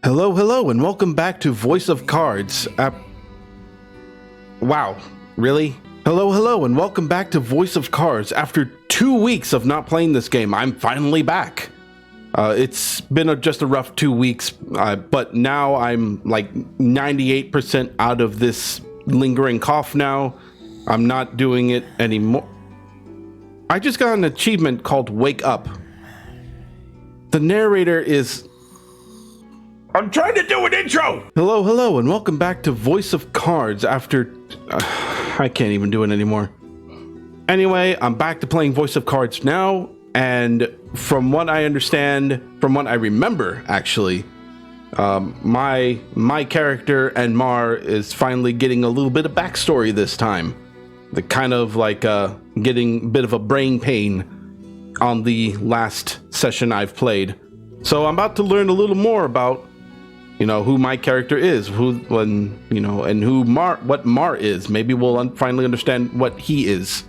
Hello, and welcome back to Voice of Cards. Wow, really? Hello, and welcome back to Voice of Cards. After 2 weeks of not playing this game, I'm finally back. It's been just a rough 2 weeks, but now I'm like 98% out of this lingering cough now. I'm not doing it anymore. I just got an achievement called Wake Up. The narrator is... I'm trying to do an intro! Hello, and welcome back to Voice of Cards after... I can't even do it anymore. Anyway, I'm back to playing Voice of Cards now, and from what I understand, from what I remember, actually, my character and Mar is finally getting a little bit of backstory this time. The kind of like getting a bit of a brain pain on the last session I've played. So I'm about to learn a little more about, you know, who my character is, what Mar is. Maybe we'll finally understand what he is.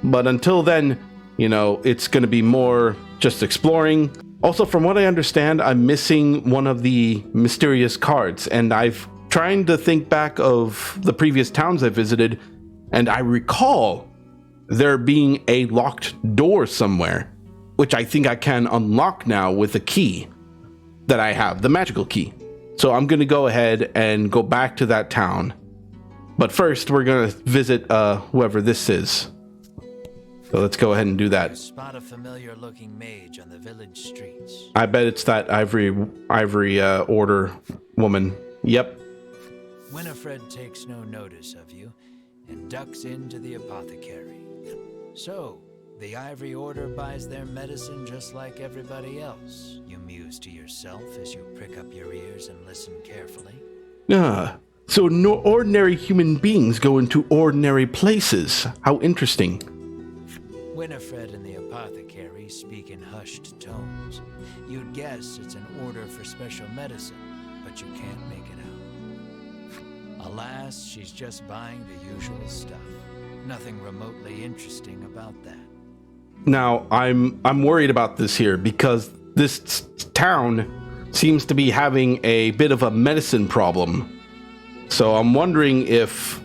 But until then, you know, it's going to be more just exploring. Also, from what I understand, I'm missing one of the mysterious cards, and I've trying to think back of the previous towns I visited, and I recall there being a locked door somewhere, which I think I can unlock now with a key that I have, the magical key. So I'm going to go ahead and go back to that town. But first, we're going to visit whoever this is. So let's go ahead and do that. Spot a familiar-looking mage on the village streets. I bet it's that ivory order woman. Yep. Winifred takes no notice of you and ducks into the apothecary. So, the Ivory Order buys their medicine just like everybody else. You muse to yourself as you prick up your ears and listen carefully. So no ordinary human beings go into ordinary places. How interesting. Winifred and the apothecary speak in hushed tones. You'd guess it's an order for special medicine, but you can't make it out. Alas, she's just buying the usual stuff. Nothing remotely interesting about that. Now, I'm worried about this here because this town seems to be having a bit of a medicine problem. So I'm wondering if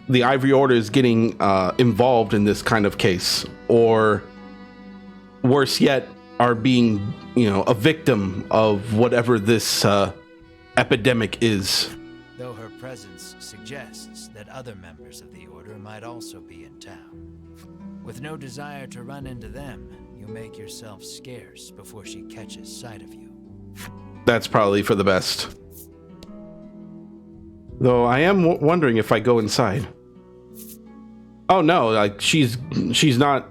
the Ivory Order is getting involved in this kind of case, or worse yet, are being, you know, a victim of whatever this epidemic is. Though her presence suggests that other members of the Order might also be in town. With no desire to run into them, you make yourself scarce before she catches sight of you. That's probably for the best. Though I am wondering if I go inside. Oh no, like she's not.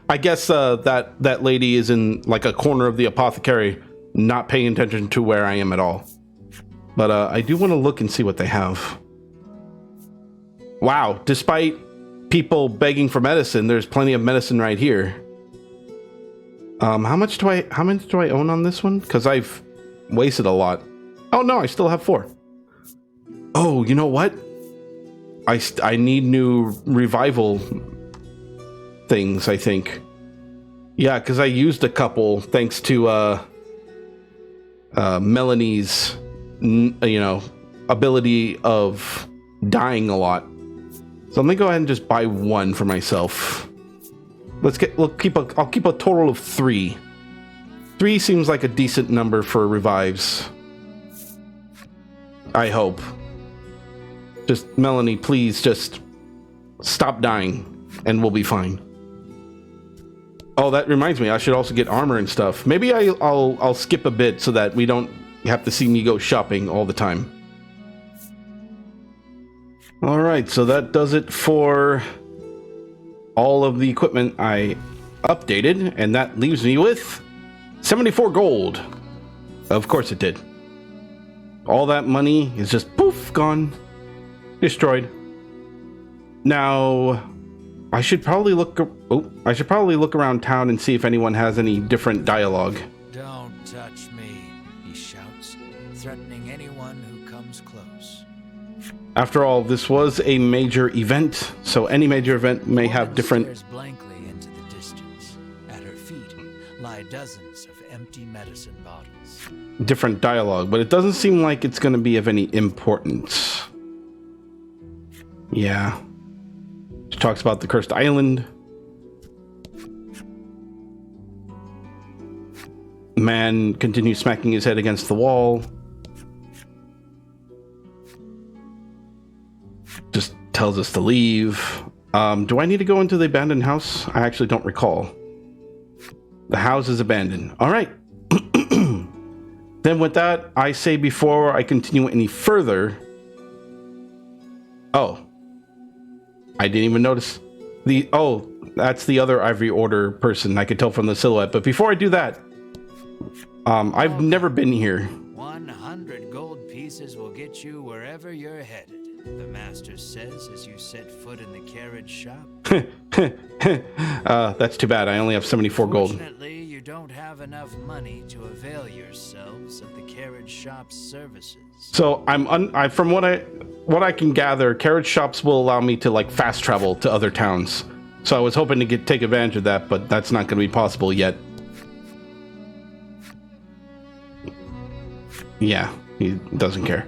I guess that lady is in like a corner of the apothecary, not paying attention to where I am at all. But I do want to look and see what they have. Wow, despite people begging for medicine, there's plenty of medicine right here. How much do I own on this one? Because I've wasted a lot. Oh no, I still have 4. Oh, you know what? I need new revival things, I think. Yeah, because I used a couple thanks to Melanie's, ability of dying a lot. So let me go ahead and just buy 1 for myself. I'll keep a total of 3. 3 seems like a decent number for revives. I hope. Just, Melanie, please just stop dying and we'll be fine. Oh, that reminds me, I should also get armor and stuff. Maybe I'll skip a bit so that we don't have to see me go shopping all the time. All right, so that does it for all of the equipment I updated, and that leaves me with 74 gold. Of course it did. All that money is just poof, gone. Destroyed. Now, I should probably look around town and see if anyone has any different dialogue. Don't touch me, he shouts, threatening anyone who comes close. After all, this was a major event, so any major event may have different... Stares blankly into the distance. At her feet lie dozens of empty medicine bottles. Different dialogue, but it doesn't seem like it's going to be of any importance. Yeah. She talks about the cursed island. Man continues smacking his head against the wall. Just tells us to leave. Do I need to go into the abandoned house? I actually don't recall. The house is abandoned. All right. Then with that, I say before I continue any further... Oh. I didn't even notice the... Oh, that's the other Ivory Order person. I could tell from the silhouette. But before I do that, I've never been here. 100 gold pieces will get you wherever you're headed, the master says as you set foot in the carriage shop. That's too bad. I only have 74 gold. Fortunately, you don't have enough money to avail yourselves of the carriage shop's services. So from what I can gather, carriage shops will allow me to like fast travel to other towns. So I was hoping to take advantage of that, but that's not going to be possible yet. Yeah, he doesn't care.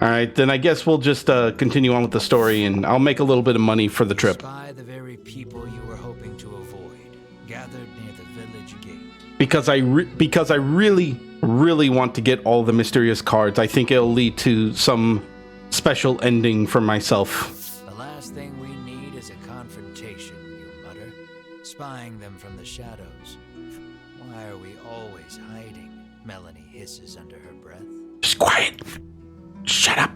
All right, then I guess we'll just continue on with the story, and I'll make a little bit of money for the trip. Spy the very people you were hoping to avoid, gathered near the village gate. Because I really want to get all the mysterious cards. I think it'll lead to some special ending for myself. The last thing we need is a confrontation, you mutter, spying them from the shadows. Why are we always hiding? Melanie hisses under her breath. Just quiet. Shut up.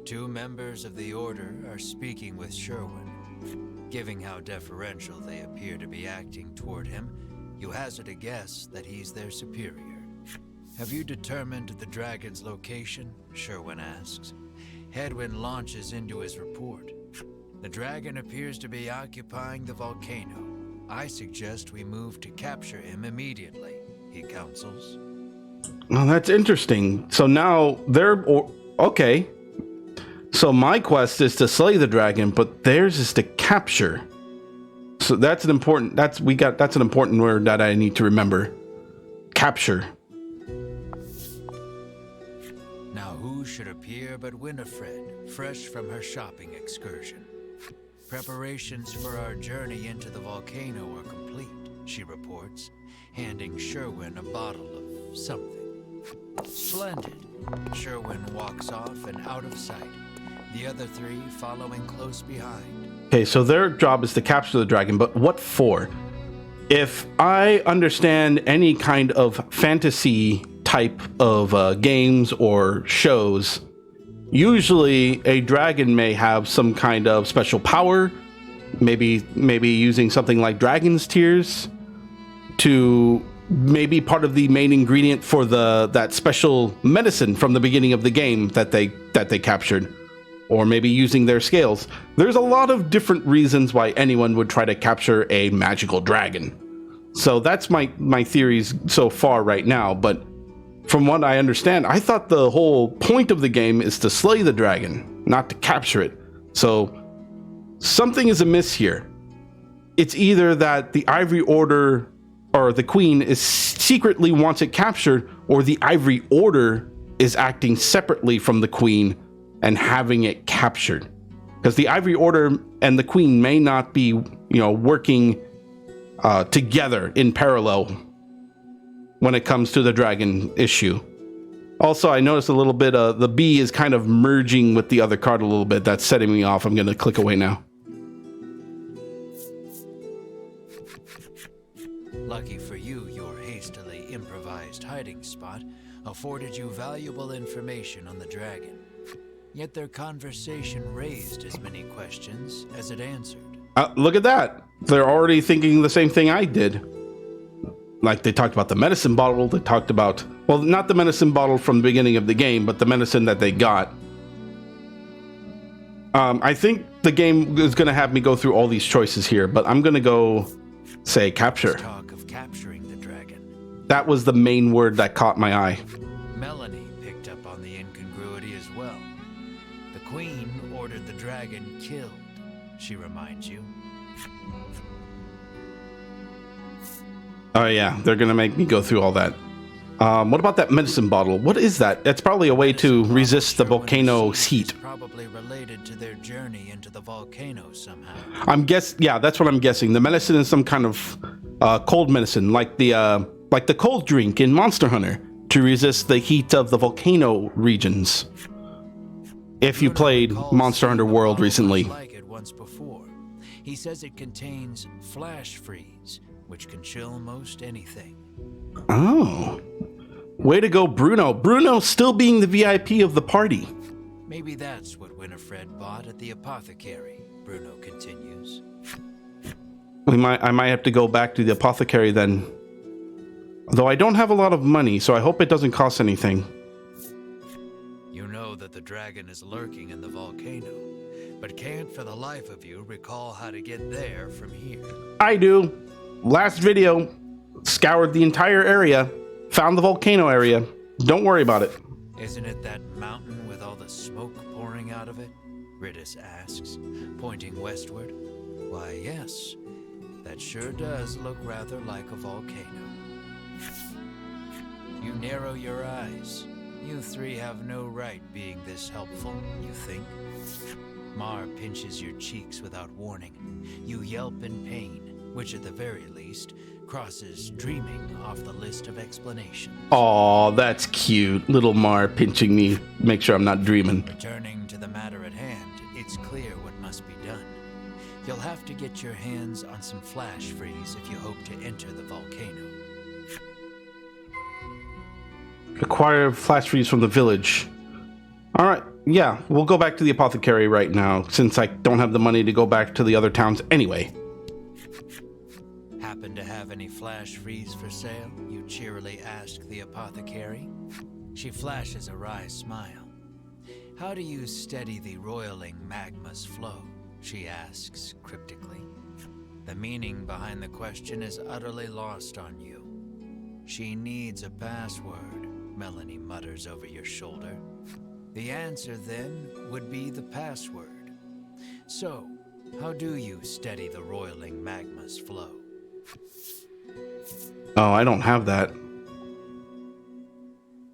Two members of the Order are speaking with Sherwin. Given how deferential they appear to be acting toward him, you hazard a guess that he's their superior. Have you determined the dragon's location? Sherwin asks. Hedwin launches into his report. The dragon appears to be occupying the volcano. I suggest we move to capture him immediately, he counsels. Well, that's interesting. So now okay. So my quest is to slay the dragon, but theirs is to capture. So that's an important word that I need to remember. Capture. Now who should appear but Winifred, fresh from her shopping excursion. Preparations for our journey into the volcano are complete, she reports, handing Sherwin a bottle of something. Splendid. Sherwin walks off and out of sight, the other three following close behind. Okay, so their job is to capture the dragon, but what for? If I understand any kind of fantasy type of games or shows, usually a dragon may have some kind of special power, maybe using something like dragon's tears to maybe part of the main ingredient for that special medicine from the beginning of the game that they captured, or maybe using their scales. There's a lot of different reasons why anyone would try to capture a magical dragon. So that's my theories so far right now, but from what I understand, I thought the whole point of the game is to slay the dragon, not to capture it. So something is amiss here. It's either that the Ivory Order or the Queen is secretly wants it captured, or the Ivory Order is acting separately from the Queen and having it captured. Because the Ivory Order and the Queen may not be, working together in parallel when it comes to the dragon issue. Also, I noticed a little bit the bee is kind of merging with the other card a little bit. That's setting me off. I'm going to click away now. Lucky for you, your hastily improvised hiding spot afforded you valuable information on the dragon. Yet their conversation raised as many questions as it answered. Look at that. They're already thinking the same thing I did. Like, they talked about the medicine bottle. They talked about, well, not the medicine bottle from the beginning of the game, but the medicine that they got. I think the game is going to have me go through all these choices here, but I'm going to go say capture. Talk of capturing the dragon. That was the main word that caught my eye. Melanie picked up on the incongruity as well. The Queen ordered the dragon killed, she reminds you. Oh yeah, they're gonna make me go through all that. What about that medicine bottle? What is that? It's probably a way to resist the volcano's heat. Probably related to their journey into the volcano somehow. Yeah, that's what I'm guessing. The medicine is some kind of cold medicine, like the cold drink in Monster Hunter, to resist the heat of the volcano regions. If you played Monster Hunter World recently. Like it once before. He says it contains flash freeze, which can chill most anything. Oh. Way to go, Bruno. Bruno still being the VIP of the party. Maybe that's what Winifred bought at the apothecary, Bruno continues. I might have to go back to the apothecary then. Though I don't have a lot of money, so I hope it doesn't cost anything. You know that the dragon is lurking in the volcano, but can't for the life of you recall how to get there from here. I do. Last video, scoured the entire area, found the volcano area. Don't worry about it. Isn't it that mountain with all the smoke pouring out of it? Ridis asks, pointing westward. Why, yes. That sure does look rather like a volcano. You narrow your eyes. You three have no right being this helpful, you think? Mar pinches your cheeks without warning. You yelp in pain, which at the very least crosses dreaming off the list of explanations. Aw, that's cute. Little Mar pinching me. Make sure I'm not dreaming. Returning to the matter at hand, it's clear what must be done. You'll have to get your hands on some flash freeze if you hope to enter the volcano. Acquire flash freeze from the village. All right, yeah, we'll go back to the apothecary right now, since I don't have the money to go back to the other towns anyway. Happen to have any flash freeze for sale? You cheerily ask the apothecary. She flashes a wry smile. How do you steady the roiling magma's flow? She asks cryptically. The meaning behind the question is utterly lost on you. She needs a password, Melanie mutters over your shoulder. The answer, then, would be the password. So, how do you steady the roiling magma's flow? Oh, I don't have that.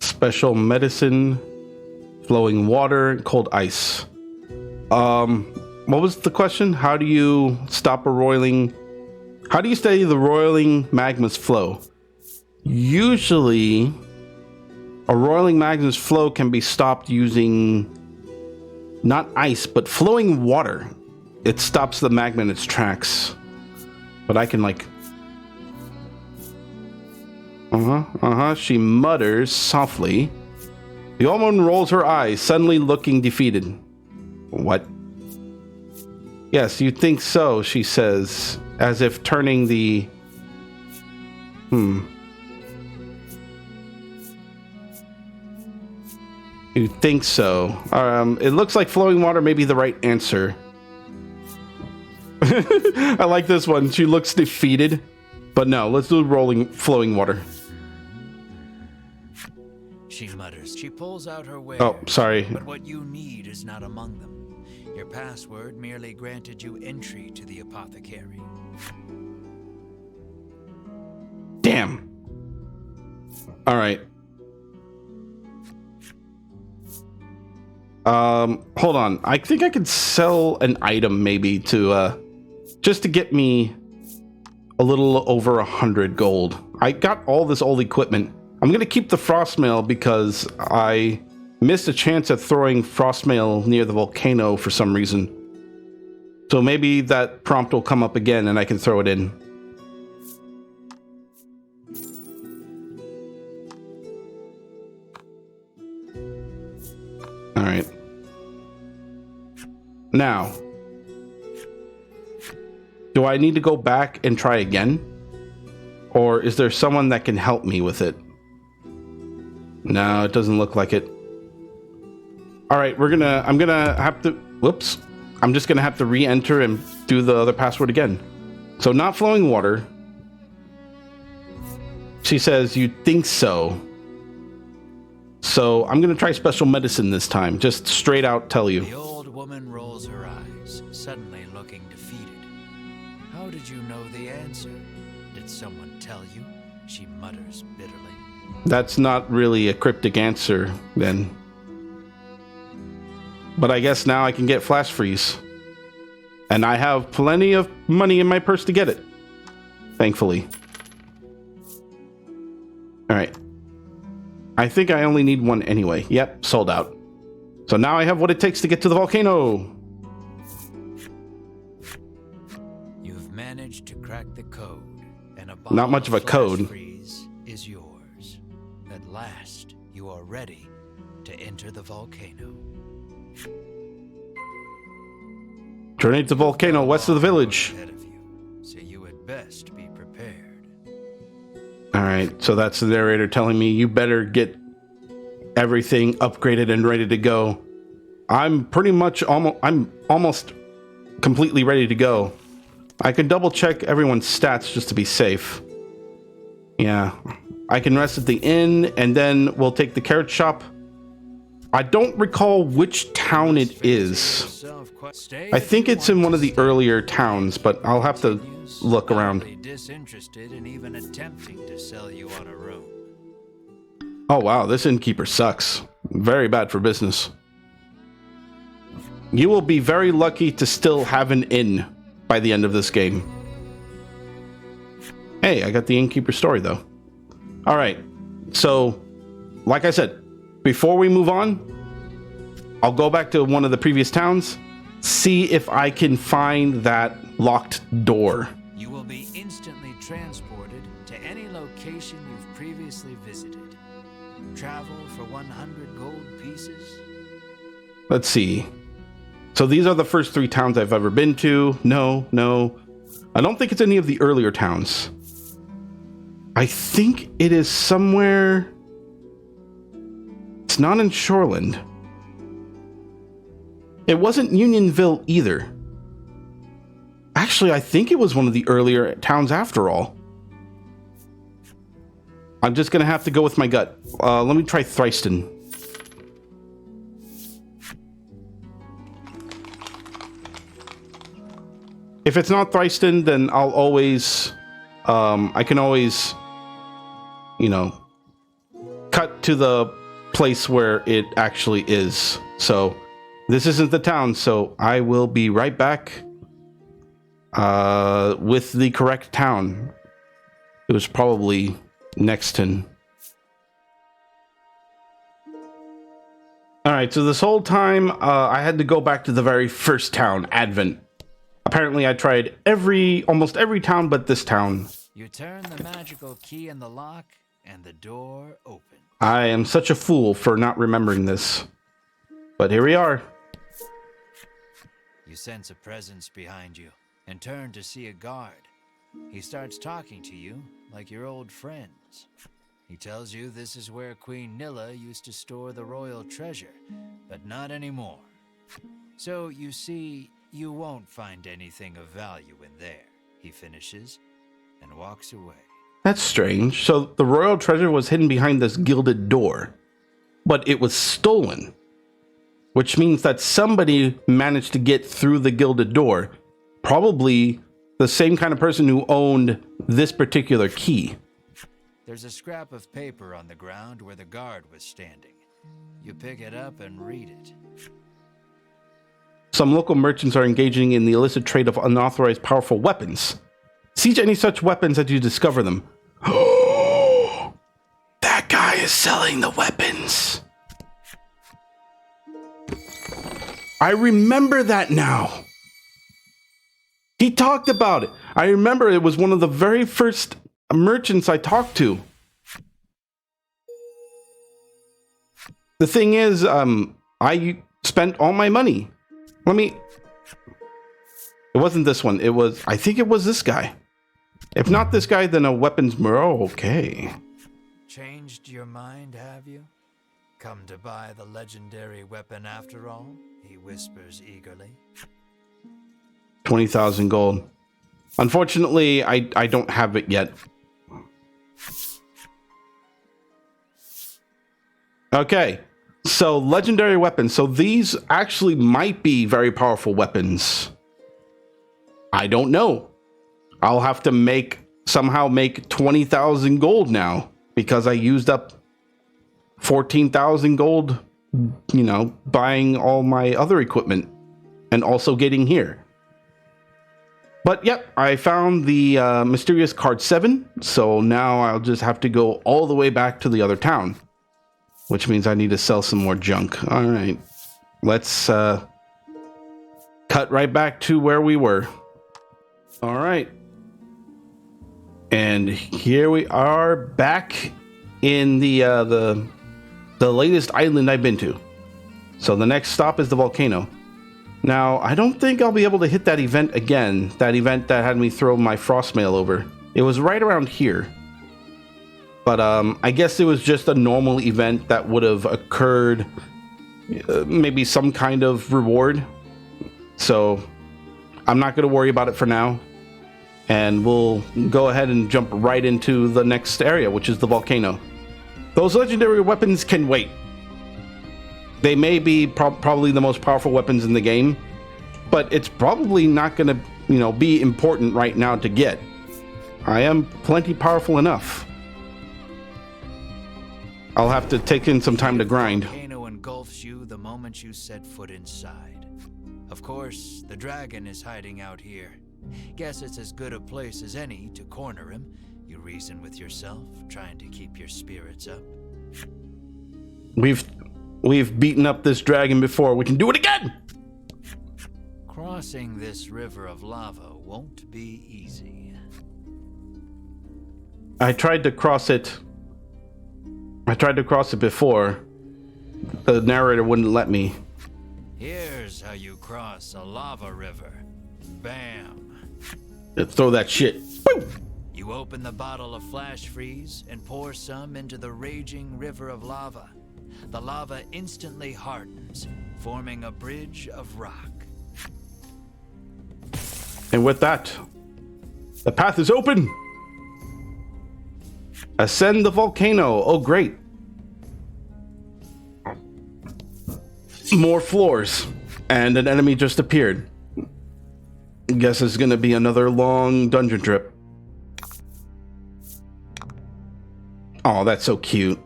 Special medicine, flowing water, cold ice. What was the question? How do you steady the roiling magma's flow? Usually, a roiling magma's flow can be stopped using not ice, but flowing water. It stops the magma in its tracks. But I can like... She mutters softly. The old woman rolls her eyes, suddenly looking defeated. What? Yes, you think so, she says, as if turning the... You think so. It looks like flowing water may be the right answer. I like this one. She looks defeated. But no, let's do flowing water. She mutters. She pulls out her wares. Oh, sorry. But what you need is not among them. Your password merely granted you entry to the apothecary. Damn. All right. Hold on. I think I could sell an item maybe to, just to get me a little over 100 gold. I got all this old equipment. I'm gonna keep the frost mail because I missed a chance at throwing frost mail near the volcano for some reason. So maybe that prompt will come up again and I can throw it in. All right. Now, do I need to go back and try again? Or is there someone that can help me with it? No, it doesn't look like it. All right, I'm gonna have to, whoops. I'm just gonna have to re-enter and do the other password again. So not flowing water. She says, you think so. So I'm gonna try special medicine this time. Just straight out tell you. The old woman rolls her eyes, suddenly looking defeated. How did you know the answer? Did someone tell you? She mutters bitterly. That's not really a cryptic answer, then. But I guess now I can get flash freeze. And I have plenty of money in my purse to get it. Thankfully. Alright. I think I only need one anyway. Yep, sold out. So now I have what it takes to get to the volcano. You've managed to crack the code, and Not much of a code. Freeze is yours. At last, you are ready to enter the volcano. Journey to the volcano west of the village. Ahead of you, so you had best be prepared. Alright, so that's the narrator telling me you better get everything upgraded and ready to go. I'm pretty much almost completely ready to go. I can double check everyone's stats just to be safe. Yeah, I can rest at the inn and then we'll take the carrot shop. I don't recall which town it is. I think it's in one of the earlier towns, but I'll have to look around. Disinterested in even attempting to sell you on a room. Oh wow, this innkeeper sucks. Very bad for business. You will be very lucky to still have an inn by the end of this game. Hey, I got the innkeeper story though. Alright, so like I said, before we move on, I'll go back to one of the previous towns, see if I can find that locked door. You will be instantly transported to any location you've previously visited. Travel for 100 gold pieces. Let's see. So these are the first 3 towns I've ever been to. No. I don't think it's any of the earlier towns. I think it is somewhere... It's not in Shoreland. It wasn't Unionville either. Actually, I think it was one of the earlier towns after all. I'm just gonna have to go with my gut. Let me try Thryston. If it's not Thryston, then I'll always... I can always... You know... cut to the place where it actually is. So, this isn't the town, so I will be right back with the correct town. It was probably Nexton. Alright, so this whole time I had to go back to the very first town, Advent. Apparently I tried almost every town but this town. You turn the magical key in the lock and the door opens. I am such a fool for not remembering this. But here we are. You sense a presence behind you and turn to see a guard. He starts talking to you like your old friends. He tells you this is where Queen Nilla used to store the royal treasure, but not anymore. So you see, you won't find anything of value in there, he finishes and walks away. That's strange. So the royal treasure was hidden behind this gilded door, but it was stolen, which means that somebody managed to get through the gilded door, probably the same kind of person who owned this particular key. There's a scrap of paper on the ground where the guard was standing. You pick it up and read it. Some local merchants are engaging in the illicit trade of unauthorized powerful weapons. Siege any such weapons as you discover them. That guy is selling the weapons. I remember that now. He talked about it. I remember it was one of the very first merchants I talked to. The thing is, I spent all my money. It wasn't this one. I think it was this guy. If not this guy, then a weapons bureau. Okay. Changed your mind, have you? Come to buy the legendary weapon after all? He whispers eagerly. 20,000 gold. Unfortunately, I don't have it yet. Okay. So, legendary weapons. So these actually might be very powerful weapons. I don't know. I'll have to make somehow make 20,000 gold now because I used up 14,000 gold, you know, buying all my other equipment and also getting here. But yep, I found the mysterious card 7, so now I'll just have to go all the way back to the other town, which means I need to sell some more junk. All right, let's cut right back to where we were. All right, and here we are back in the latest island I've been to. So the next stop is the volcano. Now, I don't think I'll be able to hit that event again, that event that had me throw my frost mail over. It was right around here. But I guess it was just a normal event that would have occurred, maybe some kind of reward. So I'm not going to worry about it for now. And we'll go ahead and jump right into the next area, which is the volcano. Those legendary weapons can wait. They may be probably the most powerful weapons in the game, but it's probably not going to, you know, be important right now to get. I am plenty powerful enough. I'll have to take in some time to grind. The volcano engulfs you the moment you set foot inside. Of course, the dragon is hiding out here. Guess it's as good a place as any to corner him. You reason with yourself, trying to keep your spirits up. We've beaten up this dragon before. We can do it again! Crossing this river of lava won't be easy. I tried to cross it before. The narrator wouldn't let me. Here's how you cross a lava river. Bam. Throw that shit. Woo! You open the bottle of flash freeze and pour some into the raging river of lava. The lava instantly hardens, forming a bridge of rock. And with that, the path is open. Ascend the volcano. Oh, great. More floors. And an enemy just appeared. Guess it's going to be another long dungeon trip. Oh, that's so cute.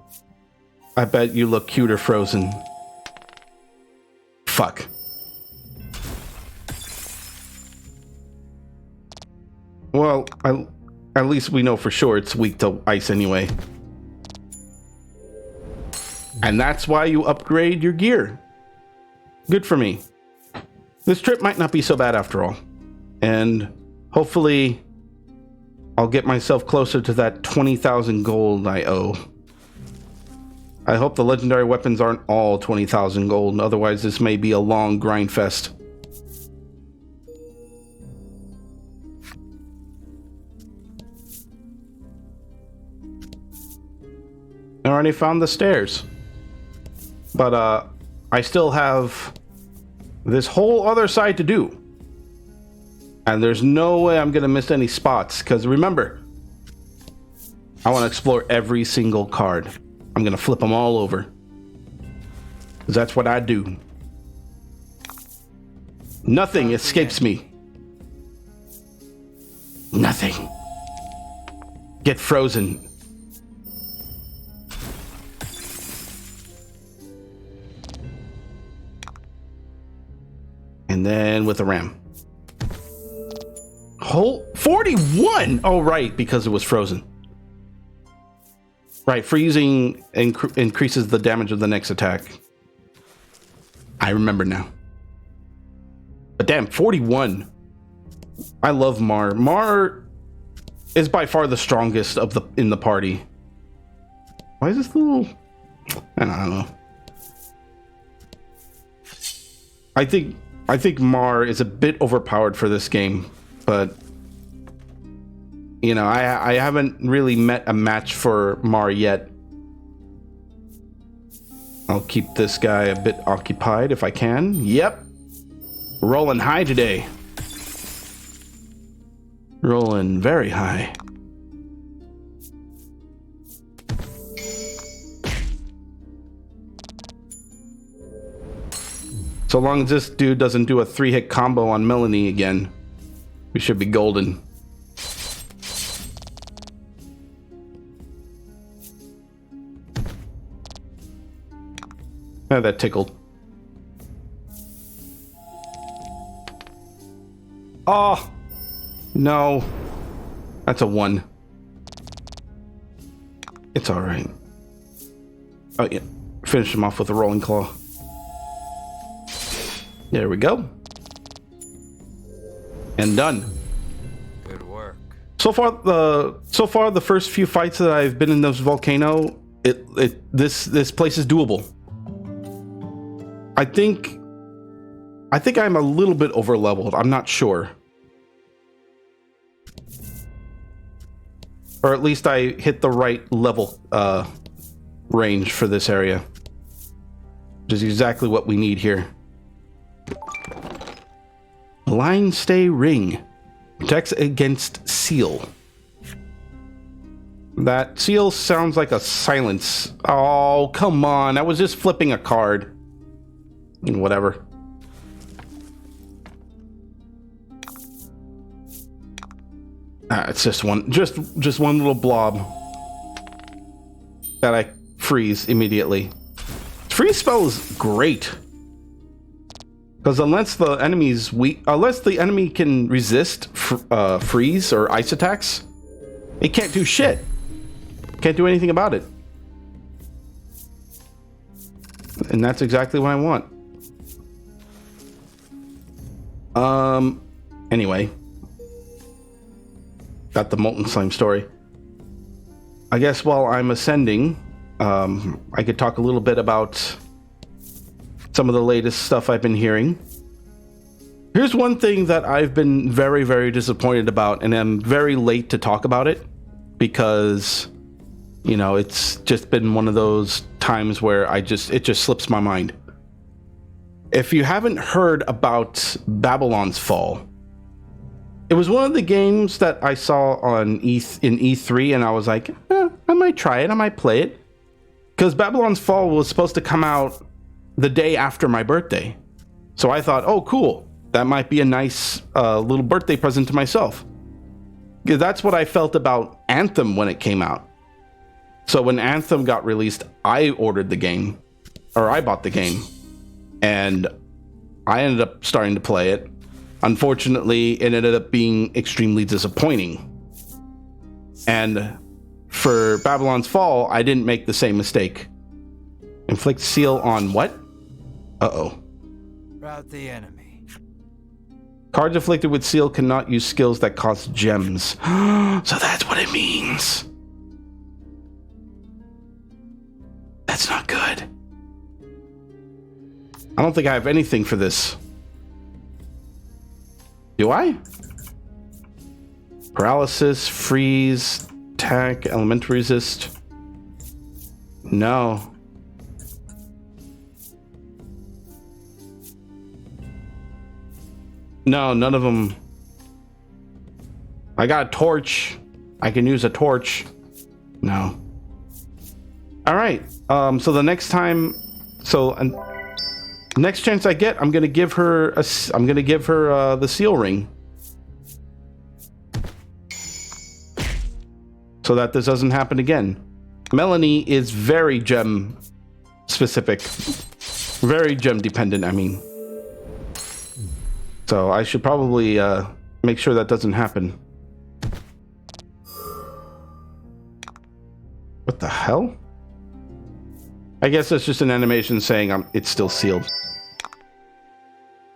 I bet you look cuter frozen. Fuck. Well, at least we know for sure it's weak to ice anyway. And that's why you upgrade your gear. Good for me. This trip might not be so bad after all. And hopefully I'll get myself closer to that 20,000 gold I owe. I hope the legendary weapons aren't all 20,000 gold, otherwise this may be a long grind fest. I already found the stairs. But I still have this whole other side to do. And there's no way I'm gonna miss any spots, because remember, I want to explore every single card. I'm gonna flip them all over, because that's what I do. Nothing escapes me. Nothing. Get frozen. And then with a ram. Whole 41! Oh, right, because it was frozen. Right, freezing increases the damage of the next attack. I remember now. But damn, 41. I love Mar. Mar is by far the strongest of in the party. Why is this little... I don't know. I think Mar is a bit overpowered for this game, but you know, I haven't really met a match for Mar yet. I'll keep this guy a bit occupied if I can. Yep. Rolling high today. Rolling very high. So long as this dude doesn't do a 3-hit combo on Melanie again, we should be golden. That tickled. Oh, no. That's a 1. It's all right. Oh, yeah. Finish him off with a rolling claw. There we go. And done. Good work. So far, the first few fights that I've been in this volcano, this place is doable. I think I'm a little bit over leveled. I'm not sure. Or at least I hit the right level range for this area. Which is exactly what we need here. Line stay ring. Protects against seal. That seal sounds like a silence. Oh, come on. I was just flipping a card. Whatever. It's just one little blob that I freeze immediately. Freeze spell is great because unless the enemy can resist freeze or ice attacks, it can't do shit. Can't do anything about it. And that's exactly what I want. Anyway. Got the molten slime story. I guess while I'm ascending, I could talk a little bit about some of the latest stuff I've been hearing. Here's one thing that I've been very, very disappointed about, and I'm very late to talk about it because, you know, it's just been one of those times where it just slips my mind. If you haven't heard about Babylon's Fall, it was one of the games that I saw on in E3, and I was like, I might try it, I might play it. Because Babylon's Fall was supposed to come out the day after my birthday. So I thought, oh, cool. That might be a nice little birthday present to myself. That's what I felt about Anthem when it came out. So when Anthem got released, I ordered the game, or I bought the game, and I ended up starting to play it. Unfortunately, it ended up being extremely disappointing. And for Babylon's Fall, I didn't make the same mistake. Inflict seal on what? Uh-oh. Rout the enemy. Cards afflicted with seal cannot use skills that cost gems. So that's what it means. That's not good. I don't think I have anything for this. Do I? Paralysis, freeze, attack, elemental resist. No. No, none of them. I got a torch. I can use a torch. No. All right. So the next time, next chance I get, I'm gonna give her the seal ring, so that this doesn't happen again. Melanie is very gem specific, very gem dependent. I mean, so I should probably make sure that doesn't happen. What the hell? I guess that's just an animation saying it's still sealed.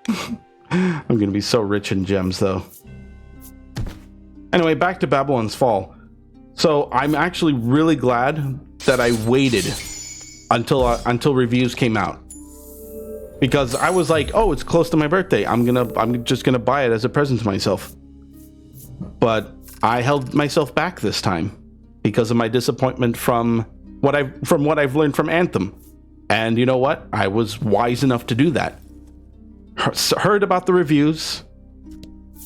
I'm gonna be so rich in gems though. Anyway, back to Babylon's Fall. So I'm actually really glad that I waited until reviews came out, because I was like, oh, it's close to my birthday, I'm just gonna buy it as a present to myself. But I held myself back this time because of my disappointment from what I've learned from Anthem. And you know what? I was wise enough to do that. Heard about the reviews,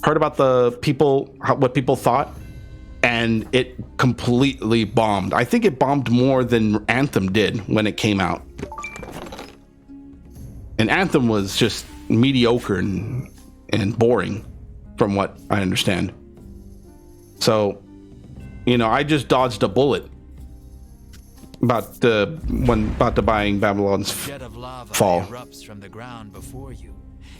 heard about the people, what people thought, and it completely bombed. I think it bombed more than Anthem did when it came out. And Anthem was just mediocre and boring, from what I understand. So, you know, I just dodged a bullet. about the buying Babylon's Jet of lava fall. erupts from the ground before you.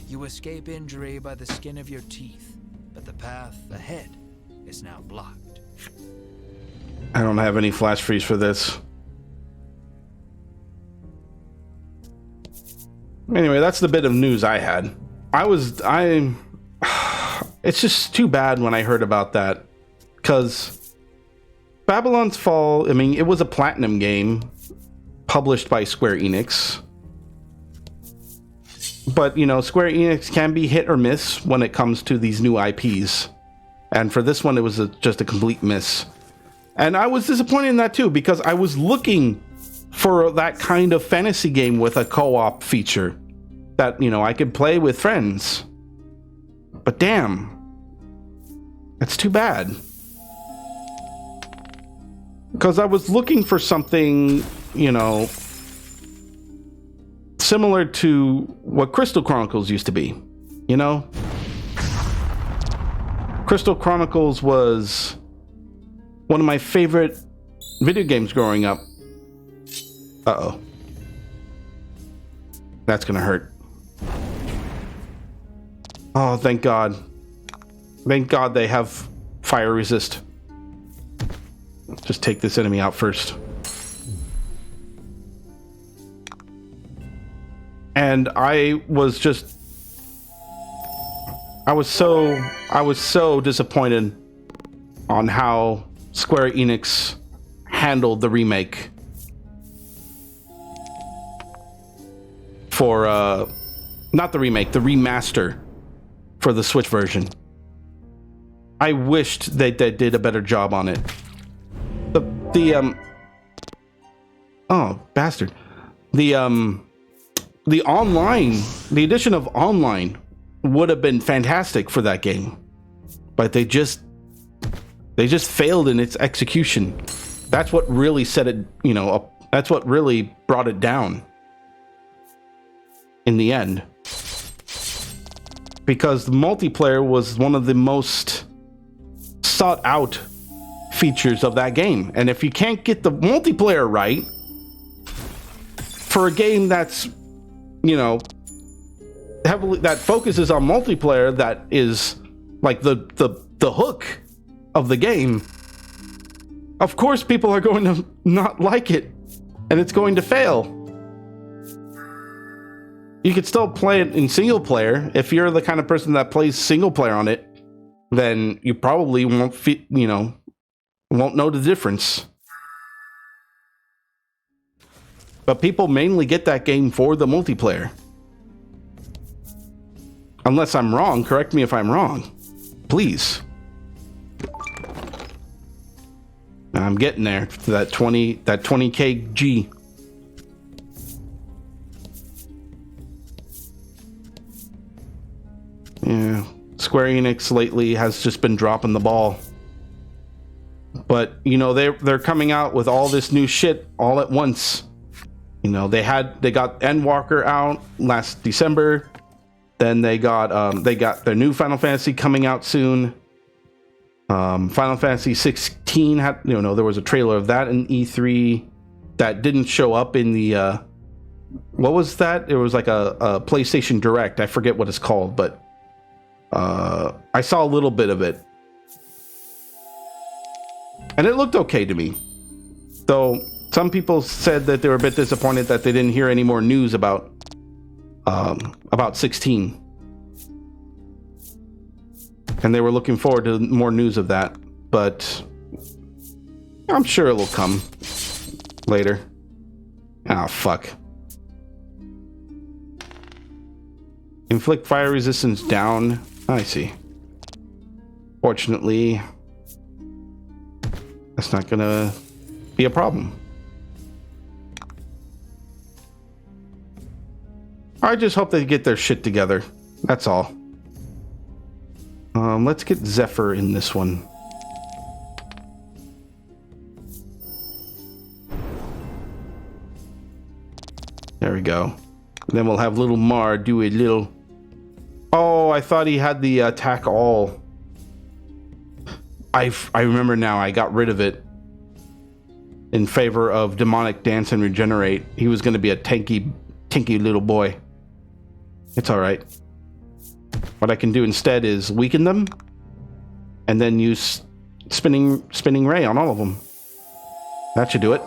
You escape injury by the skin of your teeth, but the path ahead is now blocked. I don't have any flash freeze for this. Anyway, that's the bit of news I had. It's just too bad when I heard about that, because Babylon's Fall, I mean, it was a platinum game published by Square Enix. But, you know, Square Enix can be hit or miss when it comes to these new IPs. And for this one, it was just a complete miss. And I was disappointed in that too, because I was looking for that kind of fantasy game with a co-op feature that, you know, I could play with friends. But damn, that's too bad. Because I was looking for something, you know, similar to what Crystal Chronicles used to be, you know? Crystal Chronicles was one of my favorite video games growing up. Uh-oh. That's gonna hurt. Oh, thank God. Thank God they have fire resist. Let's just take this enemy out first. And I was so disappointed on how Square Enix handled the remake for not the remake, the remaster for the Switch version. I wished they did a better job on it. Oh, bastard. The online, the addition of online would have been fantastic for that game. But they just failed in its execution. That's what really set it, you know, up. That's what really brought it down in the end. Because the multiplayer was one of the most sought out features of that game. And if you can't get the multiplayer right for a game that's, you know, heavily that focuses on multiplayer, that is like the hook of the game, of course people are going to not like it and it's going to fail. You could still play it in single player. If you're the kind of person that plays single player on it, then you probably won't won't know the difference. But people mainly get that game for the multiplayer. Unless I'm wrong, correct me if I'm wrong. Please. I'm getting there to that 20k G. Yeah, Square Enix lately has just been dropping the ball. But, you know, they're coming out with all this new shit all at once. You know, they got Endwalker out last December. Then they got their new Final Fantasy coming out soon. Final Fantasy 16 had, you know, there was a trailer of that in E3 that didn't show up in the what was that? It was like a PlayStation Direct. I forget what it's called, but I saw a little bit of it. And it looked okay to me. Though some people said that they were a bit disappointed that they didn't hear any more news about 16. And they were looking forward to more news of that, but I'm sure it'll come later. Ah, fuck. Inflict fire resistance down. I see. Fortunately, that's not gonna be a problem. I just hope they get their shit together. That's all. Let's get Zephyr in this one. There we go. Then we'll have little Mar do a little... Oh, I thought he had the attack all. I remember now. I got rid of it. in favor of demonic dance and regenerate. He was going to be a tinky little boy. It's all right. What I can do instead is weaken them and then use spinning ray on all of them. That should do it.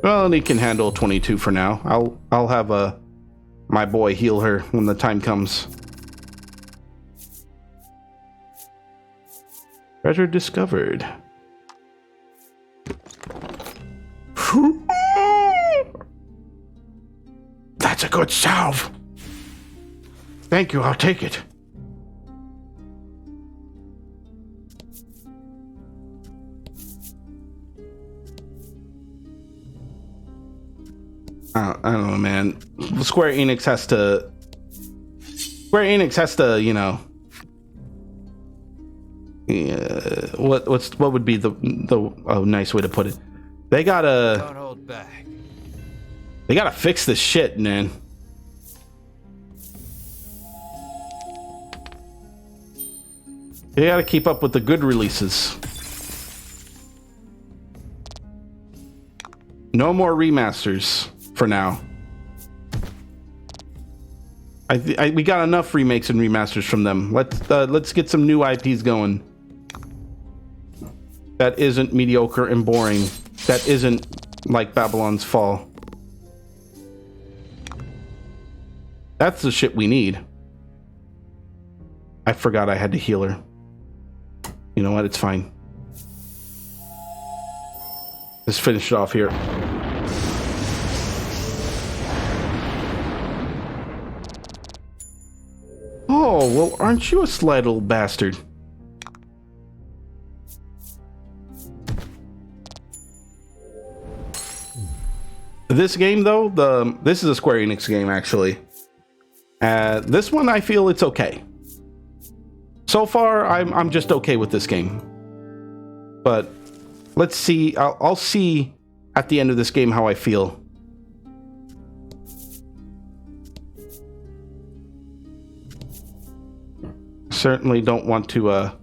Well, and he can handle 22 for now. I'll have my boy heal her when the time comes. Treasure discovered. That's a good salve. Thank you, I'll take it. I don't know, man. Square Enix has to, you know. What would be the nice way to put it? They gotta. Don't hold back. They gotta fix this shit, man. They gotta keep up with the good releases. No more remasters for now. We got enough remakes and remasters from them. Let's get some new IPs going. That isn't mediocre and boring. That isn't like Babylon's Fall. That's the shit we need. I forgot I had to heal her. You know what? It's fine. Let's finish it off here. Oh, well, aren't you a sly little bastard? This game, though, this is a Square Enix game, actually. This one, I feel it's okay. So far, I'm just okay with this game. But let's see. I'll see at the end of this game how I feel. Certainly don't want to. I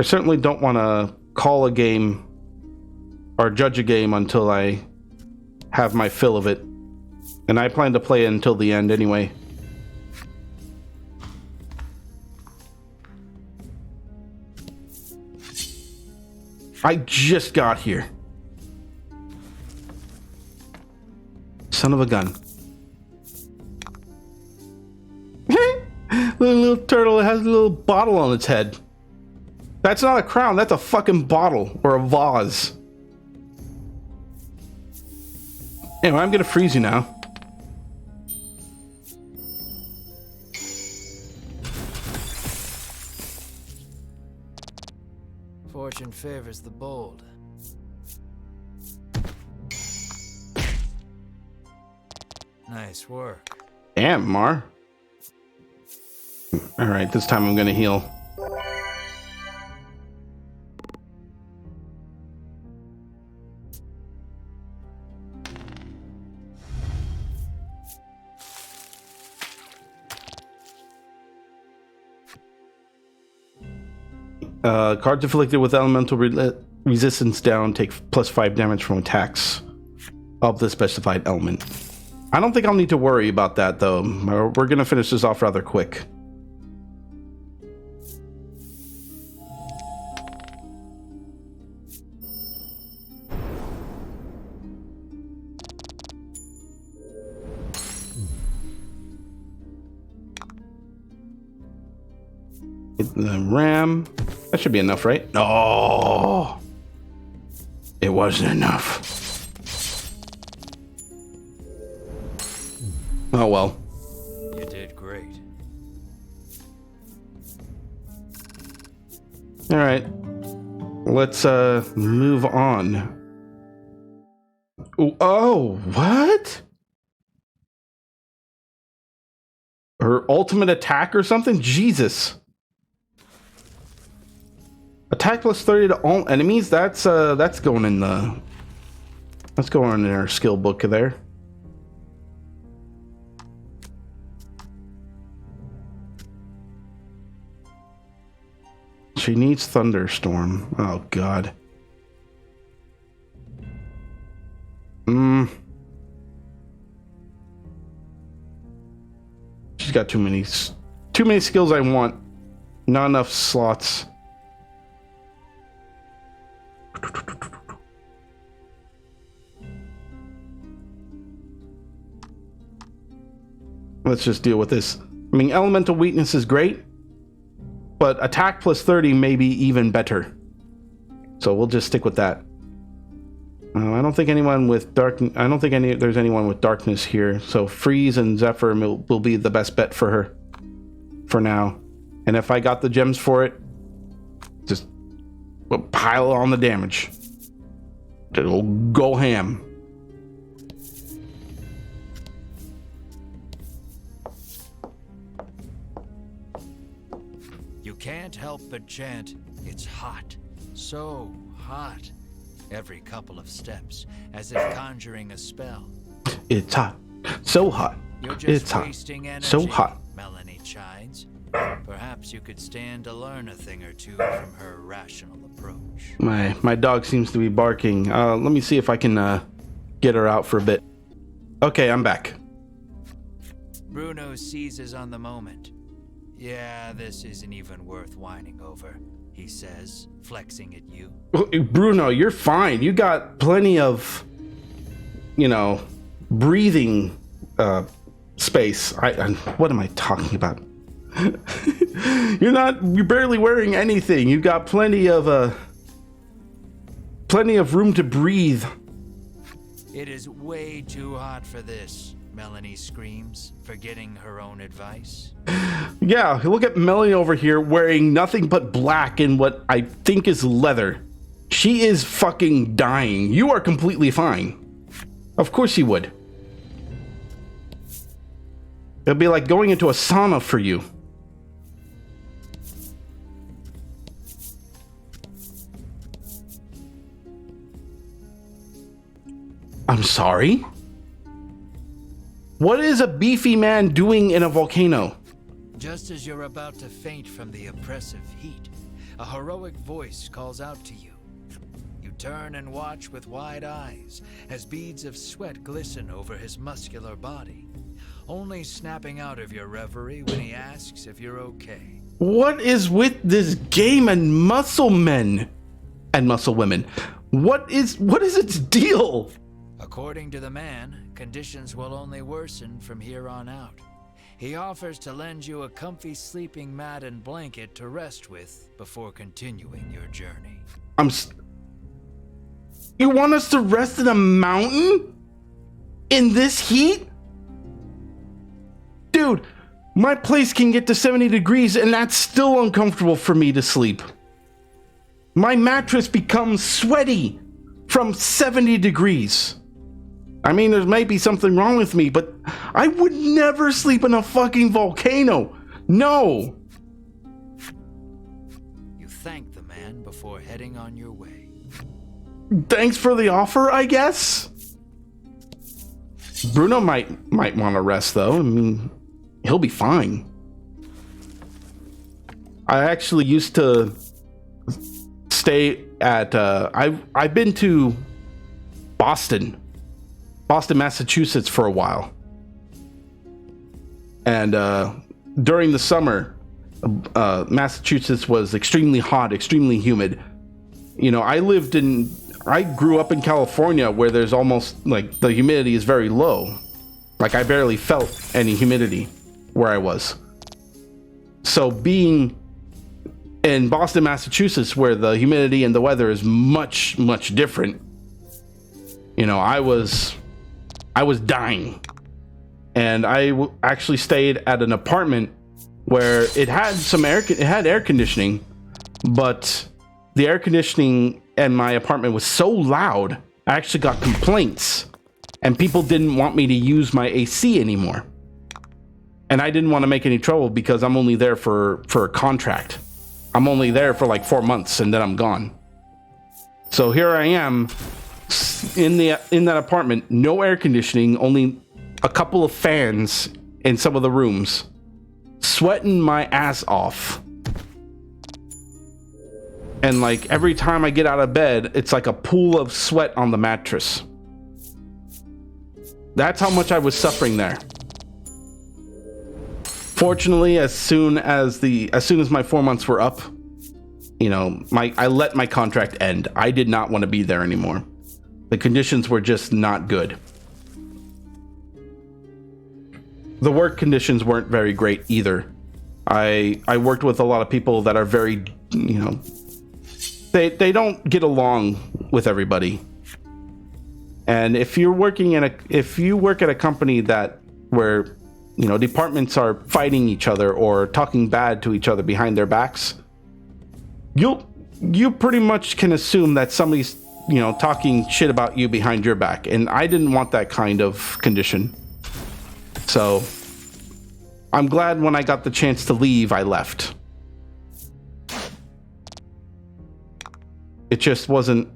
certainly don't want to call a game or judge a game until I have my fill of it. And I plan to play it until the end anyway. I just got here. Son of a gun. The little turtle has a little bottle on its head. That's not a crown, that's a fucking bottle or a vase. Anyway, I'm gonna freeze you now. Fortune favors the bold. Nice work. Damn, Mar. Alright, this time I'm gonna heal. Cards afflicted with elemental resistance down take +5 damage from attacks of the specified element. I don't think I'll need to worry about that, though. We're gonna finish this off rather quick. The RAM. That should be enough, right? No, it wasn't enough. Oh well. You did great. All right, let's move on. Oh, what? Her ultimate attack or something? Jesus. Attack +30 to all enemies. That's going in the. Let's go on in our skill book there. She needs thunderstorm. Oh god. She's got too many skills I want. Not enough slots. Let's just deal with this. I mean, elemental weakness is great, but attack plus 30 may be even better. So we'll just stick with that. I don't think anyone with there's anyone with darkness here. So Freeze and Zephyr will be the best bet for her for now. And if I got the gems for it, just pile on the damage. It'll go ham. You can't help but chant, "It's hot, so hot," every couple of steps, as if conjuring a spell. It's hot, so hot. You're just It's hot, wasting energy, so hot. Melanie chides. Perhaps you could stand to learn a thing or two from her rational approach. My dog seems to be barking. Let me see if I can get her out for a bit. Okay, I'm back. Bruno seizes on the moment. "Yeah, this isn't even worth whining over," he says, flexing at you. Bruno, you're fine. You got plenty of, breathing space. What am I talking about? You're barely wearing anything. You've got plenty of room to breathe. "It is way too hot for this," Melanie screams, forgetting her own advice. Yeah, look at Melanie over here wearing nothing but black and what I think is leather. She is fucking dying. You are completely fine. Of course you would. It'd be like going into a sauna for you. I'm sorry? What is a beefy man doing in a volcano? Just as you're about to faint from the oppressive heat, a heroic voice calls out to you. You turn and watch with wide eyes as beads of sweat glisten over his muscular body, only snapping out of your reverie when he asks if you're okay. What is with this game and muscle men and muscle women? What is its deal? According to the man, conditions will only worsen from here on out. He offers to lend you a comfy sleeping mat and blanket to rest with before continuing your journey. You want us to rest in a mountain? In this heat? Dude, my place can get to 70 degrees and that's still uncomfortable for me to sleep. My mattress becomes sweaty from 70 degrees. I mean, there may be something wrong with me, but I would never sleep in a fucking volcano. No. You thank the man before heading on your way. Thanks for the offer, I guess. Bruno might want to rest though. I mean, he'll be fine. I actually used to stay at I've been to Boston, Massachusetts for a while. And during the summer, Massachusetts was extremely hot, extremely humid. I grew up in California where there's almost like the humidity is very low. Like I barely felt any humidity where I was. So being in Boston, Massachusetts, where the humidity and the weather is much, much different, I was dying. And I actually stayed at an apartment where it had air conditioning, but the air conditioning in my apartment was so loud, I actually got complaints, and people didn't want me to use my AC anymore. And I didn't want to make any trouble because I'm only there for a contract. I'm only there for like 4 months and then I'm gone. So here I am in that apartment, no air conditioning, only a couple of fans in some of the rooms, sweating my ass off. And like every time I get out of bed, it's like a pool of sweat on the mattress. That's how much I was suffering there. Fortunately, as soon as my 4 months were up, you know, I let my contract end. I did not want to be there anymore. The conditions were just not good. The work conditions weren't very great either. I worked with a lot of people that are very, you know, they don't get along with everybody. And if you work at a company where, you know, departments are fighting each other or talking bad to each other behind their backs, you pretty much can assume that somebody's, you know, talking shit about you behind your back. And I didn't want that kind of condition. So I'm glad when I got the chance to leave, I left. It just wasn't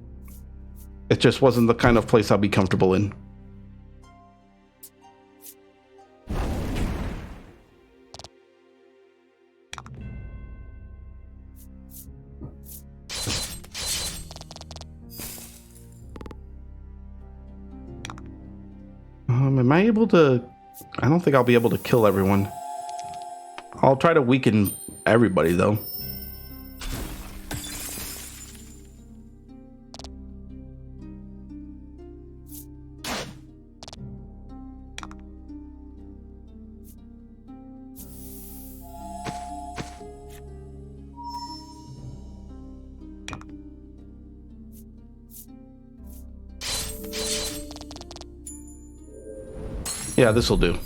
the kind of place I'll be comfortable in. Am I able to... I don't think I'll be able to kill everyone. I'll try to weaken everybody, though. Yeah, this'll do.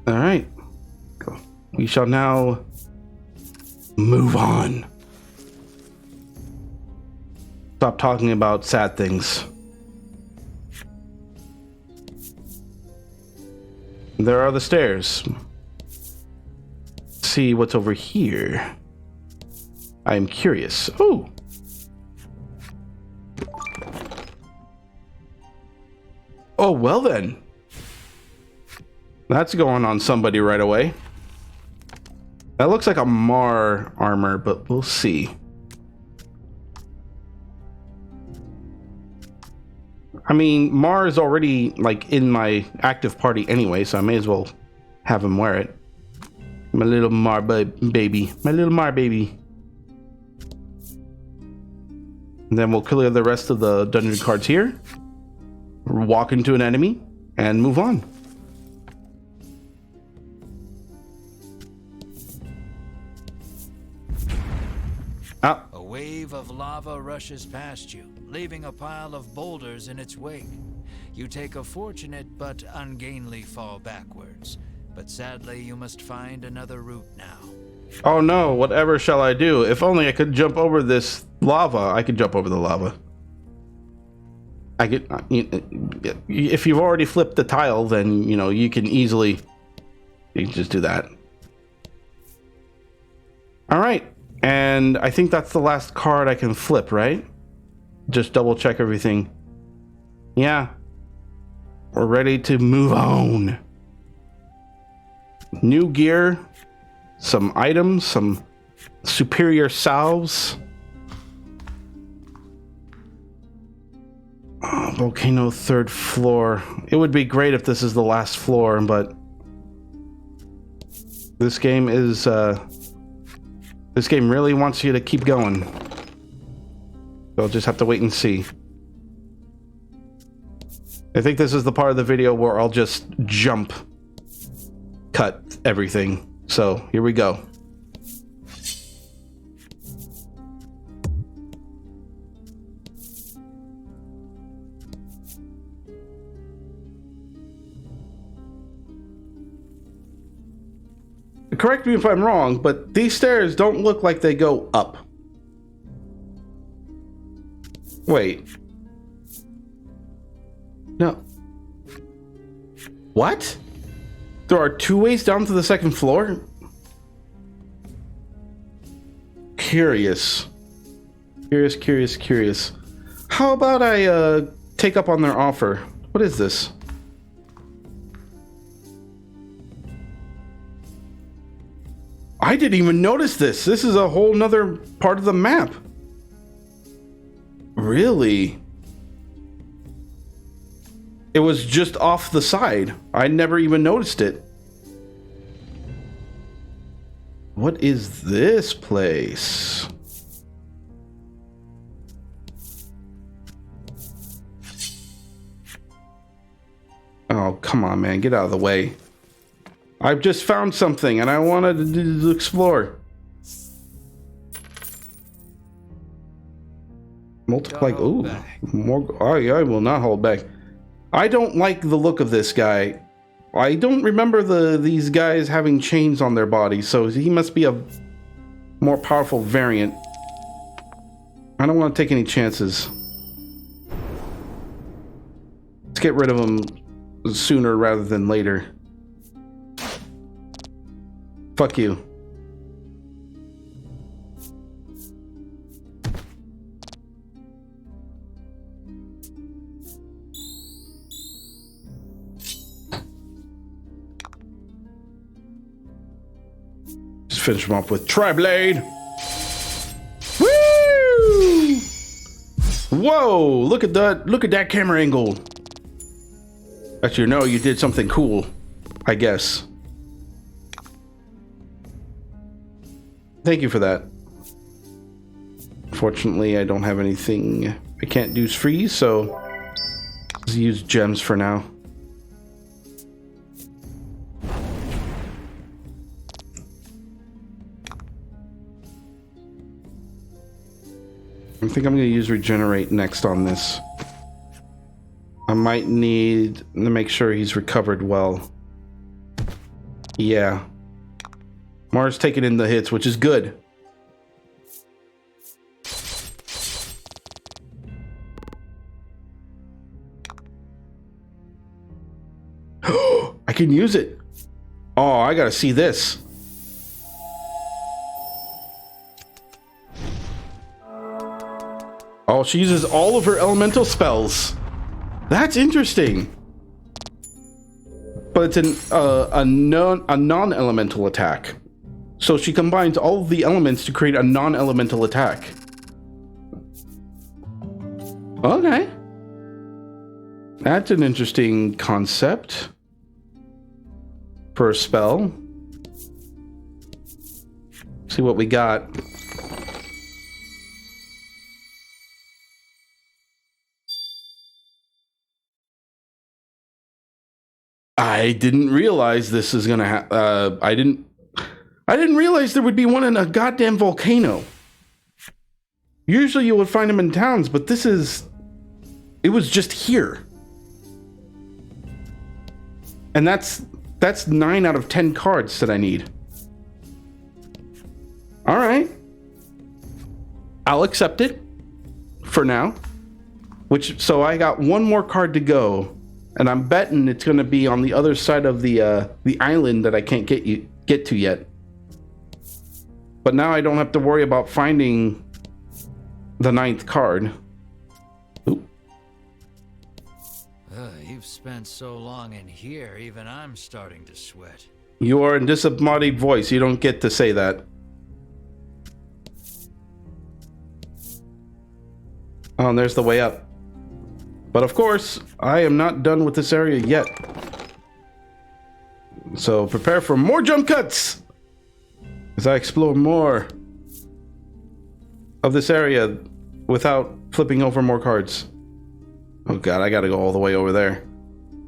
All right. We shall now move on. Stop talking about sad things. There are the stairs. Let's see what's over here. I am curious. Oh. Oh, well then. That's going on somebody right away. That looks like a Mar armor, but we'll see. I mean, Mar is already like in my active party anyway, so I may as well have him wear it. My little Mar baby. My little Mar baby. And then we'll clear the rest of the dungeon cards here. Walk into an enemy and move on. A wave of lava rushes past you, leaving a pile of boulders in its wake. You take a fortunate but ungainly fall backwards, but sadly you must find another route now. Oh no, whatever shall I do? If only I could jump over this lava. I could jump over the lava. I could, if you've already flipped the tile, then, you know, you can just do that. All right. And I think that's the last card I can flip, right? Just double check everything. Yeah. We're ready to move on. New gear, some items, some superior salves. Oh, volcano 3rd floor. It would be great if this is the last floor, but this game is this game really wants you to keep going. You'll just have to wait and see. I think this is the part of the video where I'll just jump cut everything. So here we go. Correct me if I'm wrong, but these stairs don't look like they go up. Wait. No. What? There are 2 ways down to the 2nd floor? Curious. Curious. How about I take up on their offer? What is this? I didn't even notice this. This is a whole nother part of the map. Really? It was just off the side. I never even noticed it. What is this place? Oh, come on, man. Get out of the way. I've just found something and I wanted to explore. Multiply. Ooh, more. I will not hold back. I don't like the look of this guy. I don't remember these guys having chains on their bodies, so he must be a more powerful variant. I don't want to take any chances. Let's get rid of him sooner rather than later. Fuck you. Just finish him off with Tri-Blade. Woo! Whoa! Look at that! Look at that camera angle. Let you know you did something cool, I guess. Thank you for that. Fortunately, I don't have anything I can't do freeze, so let's use gems for now. I think I'm going to use regenerate next on this. I might need to make sure he's recovered well. Yeah. Mars taking in the hits, which is good. I can use it. Oh, I gotta see this. Oh, she uses all of her elemental spells. That's interesting. But it's a non-elemental attack. So she combines all of the elements to create a non-elemental attack. Okay. That's an interesting concept for a spell. See what we got. I didn't realize this is gonna happen. I didn't realize there would be one in a goddamn volcano. Usually you would find them in towns, but it was just here. And that's 9 out of 10 cards that I need. All right. I'll accept it for now. So I got one more card to go, and I'm betting it's going to be on the other side of the island that I can't get to yet. But now I don't have to worry about finding the 9th card. Oop. You've spent so long in here, even I'm starting to sweat. You are in disembodied voice. You don't get to say that. Oh, and there's the way up. But of course, I am not done with this area yet. So prepare for more jump cuts as I explore more of this area without flipping over more cards. Oh god, I gotta go all the way over there.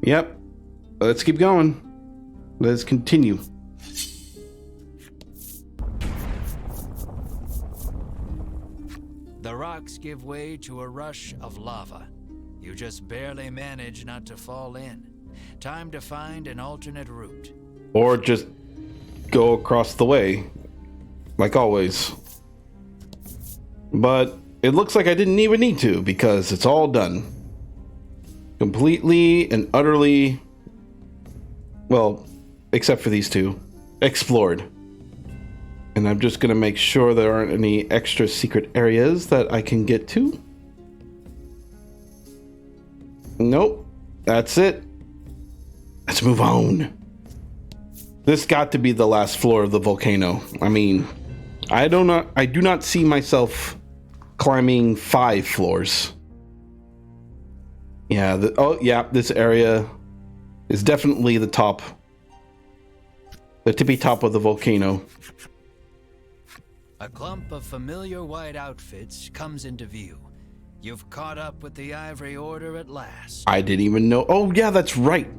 Yep. Let's keep going. Let's continue. The rocks give way to a rush of lava. You just barely manage not to fall in. Time to find an alternate route. Or just go across the way, like always. But it looks like I didn't even need to, because it's all done. Completely and utterly well, except for these two, explored. And I'm just gonna make sure there aren't any extra secret areas that I can get to. Nope, that's it. Let's move on. This got to be the last floor of the volcano. I mean, I do not see myself climbing 5 floors. Yeah, oh yeah, this area is definitely the top. The tippy top of the volcano. A clump of familiar white outfits comes into view. You've caught up with the Ivory Order at last. I didn't even know. Oh yeah, that's right.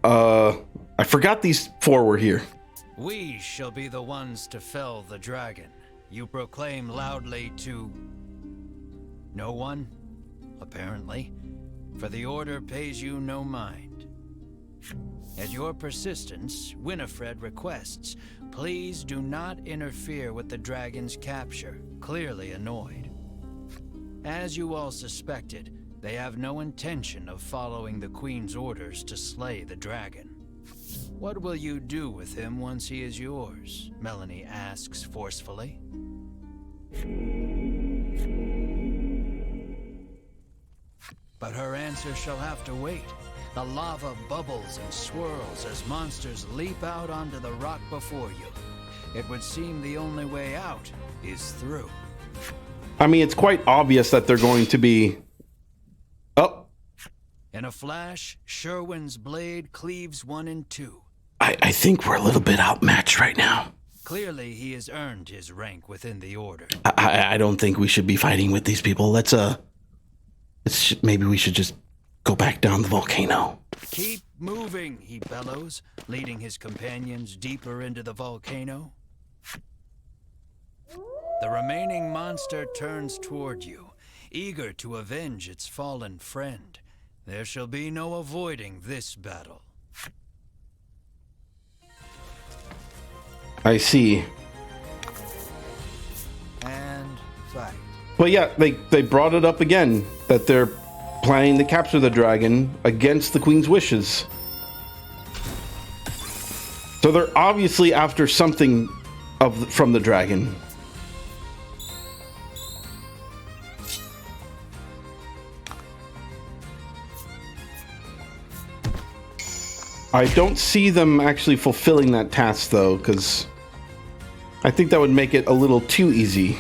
I forgot these 4 were here. We shall be the ones to fell the dragon. You proclaim loudly to no one, apparently, for the Order pays you no mind. At your persistence, Winifred requests, please do not interfere with the dragon's capture, clearly annoyed. As you all suspected, they have no intention of following the Queen's orders to slay the dragon. What will you do with him once he is yours? Melanie asks forcefully. But her answer shall have to wait. The lava bubbles and swirls as monsters leap out onto the rock before you. It would seem the only way out is through. I mean, it's quite obvious that they're going to be... Oh. In a flash, Sherwin's blade cleaves one in two. I think we're a little bit outmatched right now. Clearly, he has earned his rank within the Order. I don't think we should be fighting with these people. Maybe we should just go back down the volcano. Keep moving, he bellows, leading his companions deeper into the volcano. The remaining monster turns toward you, eager to avenge its fallen friend. There shall be no avoiding this battle. I see. And fight. But yeah, they brought it up again, that they're planning to capture the dragon against the Queen's wishes. So they're obviously after something from the dragon. I don't see them actually fulfilling that task though, because I think that would make it a little too easy.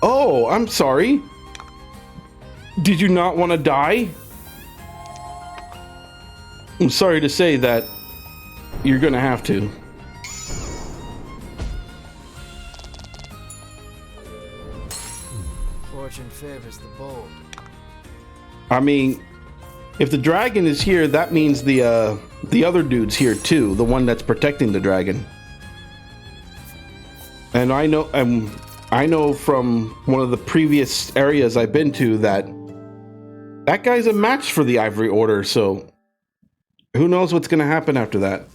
Oh, I'm sorry. Did you not want to die? I'm sorry to say that you're gonna have to. Fortune favors the bold. I mean, if the dragon is here, that means the other dude's here too, the one that's protecting the dragon. And I know from one of the previous areas I've been to that guy's a match for the Ivory Order, so who knows what's going to happen after that.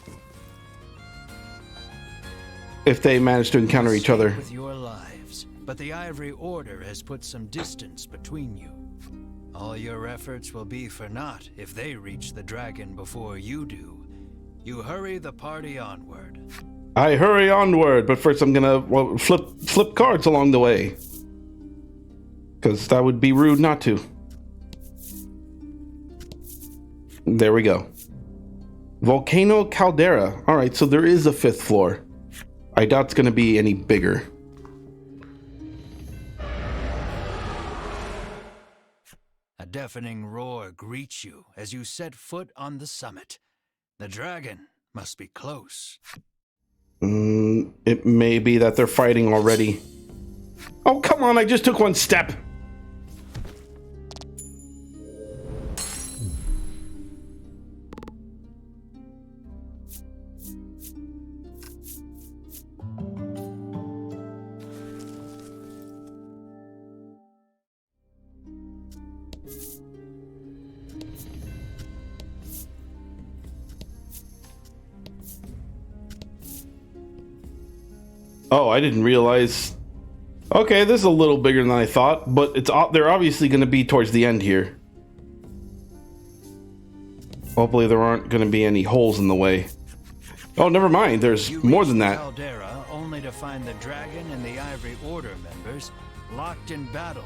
If they manage to encounter each other. With your lives, but the Ivory Order has put some distance between you. All your efforts will be for naught if they reach the dragon before you do. You hurry the party onward. I hurry onward, but first I'm gonna flip cards along the way. Because that would be rude not to. There we go. Volcano Caldera. Alright, so there is a 5th floor. I doubt it's gonna be any bigger. A deafening roar greets you as you set foot on the summit. The dragon must be close. It may be that they're fighting already. Oh, come on, I just took one step. Oh, I didn't realize. Okay, this is a little bigger than I thought, but they're obviously going to be towards the end here. Hopefully there aren't going to be any holes in the way. Oh, never mind. There's more than that. Caldera only to find the dragon and the Ivory Order members locked in battle.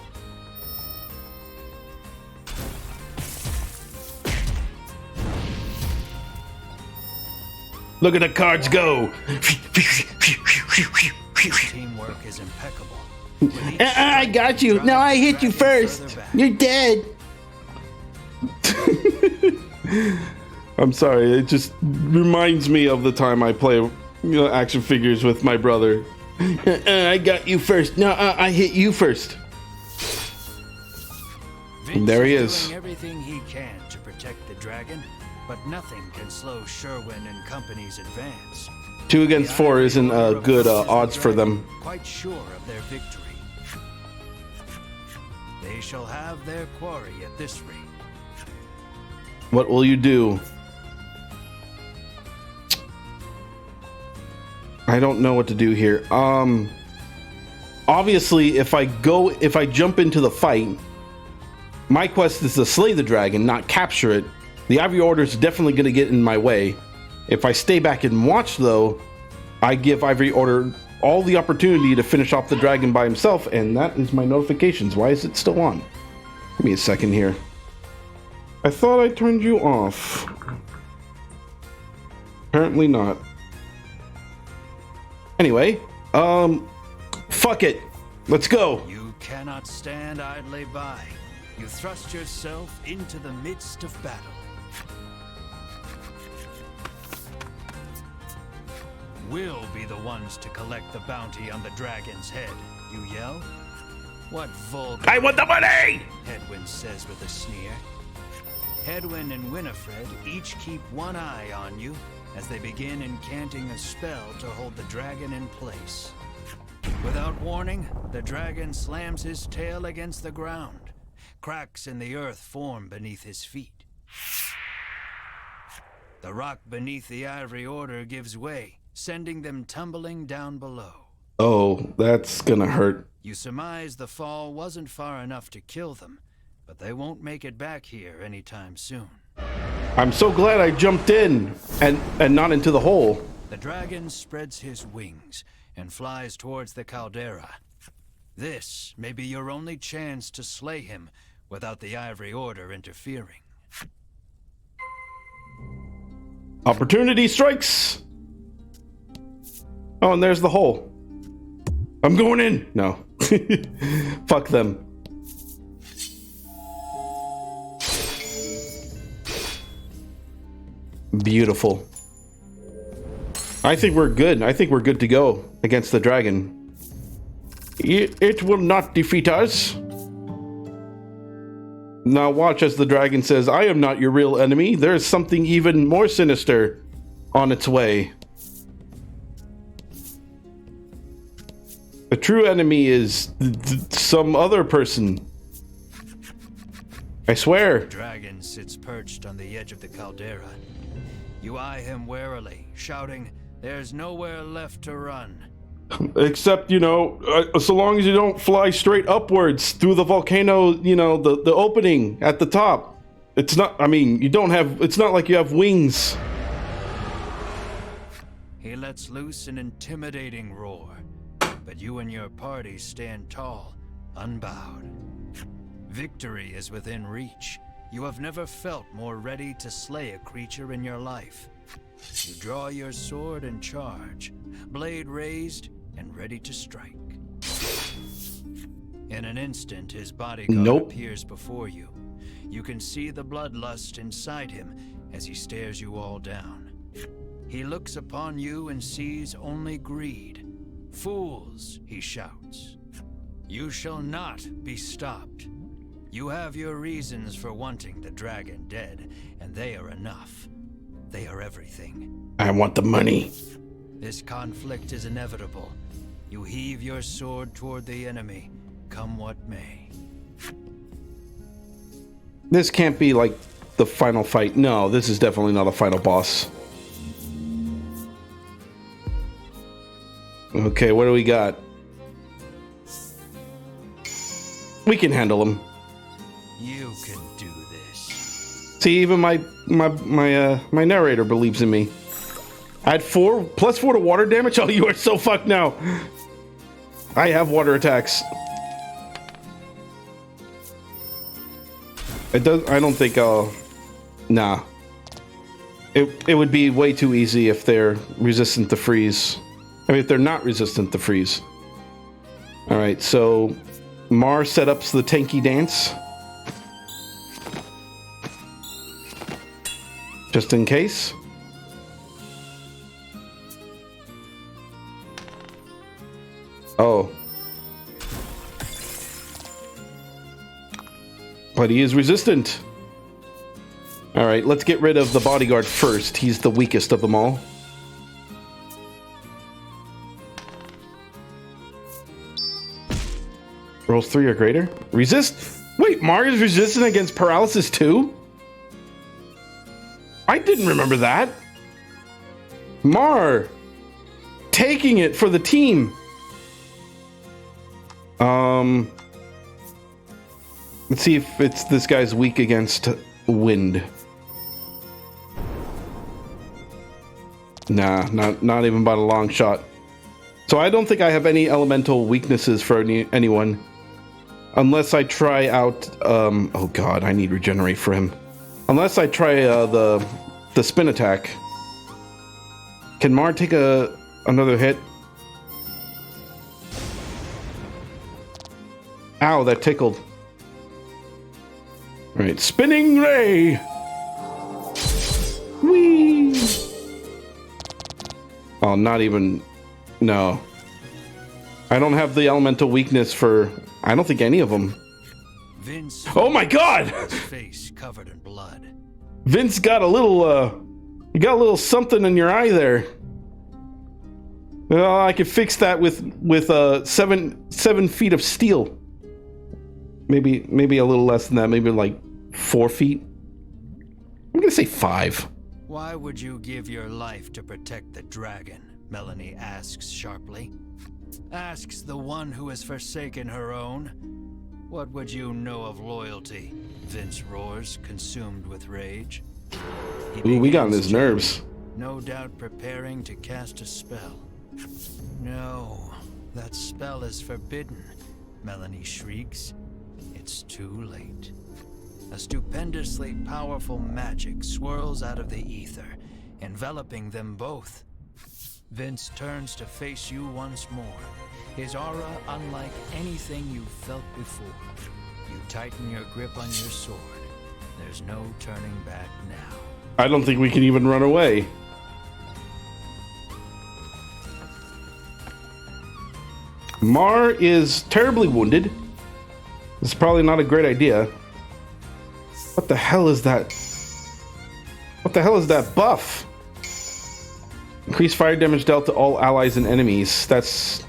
Look at the cards go. Teamwork is impeccable. I got you. No, I hit you first. You're dead. I'm sorry. It just reminds me of the time I play, action figures with my brother. I got you first. No, I hit you first. Vince There he is. doing everything he can to protect the dragon, but nothing can slow Sherwin and company's advance. 2 against 4 isn't good odds for them. Quite sure of their victory. They shall have their quarry at this rate. What will you do? I don't know what to do here. Obviously, if I jump into the fight, my quest is to slay the dragon, not capture it. The Ivory Order is definitely going to get in my way. If I stay back and watch, though, I give Ivory Order all the opportunity to finish off the dragon by himself, and that is my notifications. Why is it still on? Give me a second here. I thought I turned you off. Apparently not. Anyway, fuck it. Let's go. You cannot stand idly by. You thrust yourself into the midst of battle. We'll be the ones to collect the bounty on the dragon's head, you yell. What vulgar... I want the money! Hedwyn says with a sneer. Hedwyn and Winifred each keep one eye on you as they begin incanting a spell to hold the dragon in place. Without warning, the dragon slams his tail against the ground. Cracks in the earth form beneath his feet. The rock beneath the Ivory Order gives way, sending them tumbling down below. Oh, that's gonna hurt. You surmise the fall wasn't far enough to kill them, but they won't make it back here anytime soon. I'm so glad I jumped in and not into the hole. The dragon spreads his wings and flies towards the caldera. This may be your only chance to slay him without the Ivory Order interfering. Opportunity strikes! Oh, and there's the hole. I'm going in! No. Fuck them. Beautiful. I think we're good. I think we're good to go against the dragon. It will not defeat us. Now watch as the dragon says, I am not your real enemy. There is something even more sinister on its way. The true enemy is some other person. I swear. The dragon sits perched on the edge of the caldera. You eye him warily, shouting, "There's nowhere left to run." Except, so long as you don't fly straight upwards through the volcano, the opening at the top. It's not, it's not like you have wings. He lets loose an intimidating roar, but you and your party stand tall, unbowed. Victory is within reach. You have never felt more ready to slay a creature in your life. You draw your sword and charge, blade raised and ready to strike. In an instant, his bodyguard appears before you. You can see the bloodlust inside him as he stares you all down. He looks upon you and sees only greed. "Fools," he shouts. "You shall not be stopped. You have your reasons for wanting the dragon dead, and they are enough. They are everything. I want the money. This conflict is inevitable. You heave your sword toward the enemy, come what may." This can't be like the final fight. No, this is definitely not a final boss. Okay, what do we got? We can handle him. You can do this. See, even my narrator believes in me. I had +4 to water damage. Oh, you are so fucked now. I have water attacks. I don't think I'll. Nah. It would be way too easy if they're resistant to freeze. I mean, if they're not resistant to freeze. All right, so Mar set up the tanky dance. Just in case. Oh. But he is resistant. All right, let's get rid of the bodyguard first. He's the weakest of them all. Rolls 3 or greater. Resist? Wait, Mario's resistant against paralysis too? I didn't remember that. Mar, taking it for the team. Let's see if this guy's weak against wind. Nah, not even by a long shot. So I don't think I have any elemental weaknesses for anyone. Unless I try out, oh god, I need regenerate for him. Unless I try the spin attack. Can Mar take another hit? Ow, that tickled. Alright, spinning ray! Whee! Oh, not even... No. I don't have the elemental weakness for... I don't think any of them. Vince, oh my god! face covered in blood. Vince got a little, you got a little something in your eye there. Well, I could fix that with 7 feet of steel. Maybe a little less than that. Maybe like 4 feet. I'm gonna say 5. Why would you give your life to protect the dragon? Melanie asks sharply. Asks the one who has forsaken her own. What would you know of loyalty? Vince roars, consumed with rage. Ooh, we got on his nerves. No doubt preparing to cast a spell. No, that spell is forbidden, Melanie shrieks. It's too late. A stupendously powerful magic swirls out of the ether, enveloping them both. Vince turns to face you once more, his aura unlike anything you've felt before. You tighten your grip on your sword. There's no turning back now. I don't think we can even run away. Mar is terribly wounded. It's probably not a great idea. What the hell is that? What the hell is that buff? Increased fire damage dealt to all allies and enemies. That's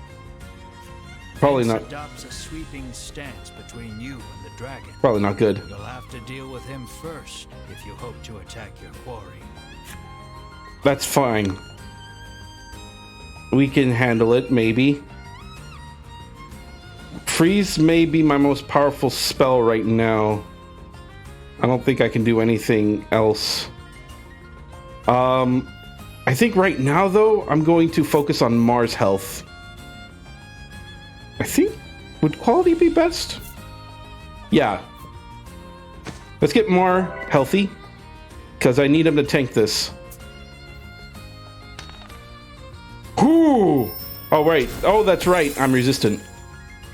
probably not. Adopts a sweeping stance between you and the dragon. Probably not good. You'll have to deal with him first if you hope to attack your quarry. That's fine. We can handle it, maybe. Freeze may be my most powerful spell right now. I don't think I can do anything else. I think right now, though, I'm going to focus on Mar's health. I think... Would quality be best? Yeah. Let's get Mar healthy. Because I need him to tank this. Whoo! Oh, right. Oh, that's right. I'm resistant.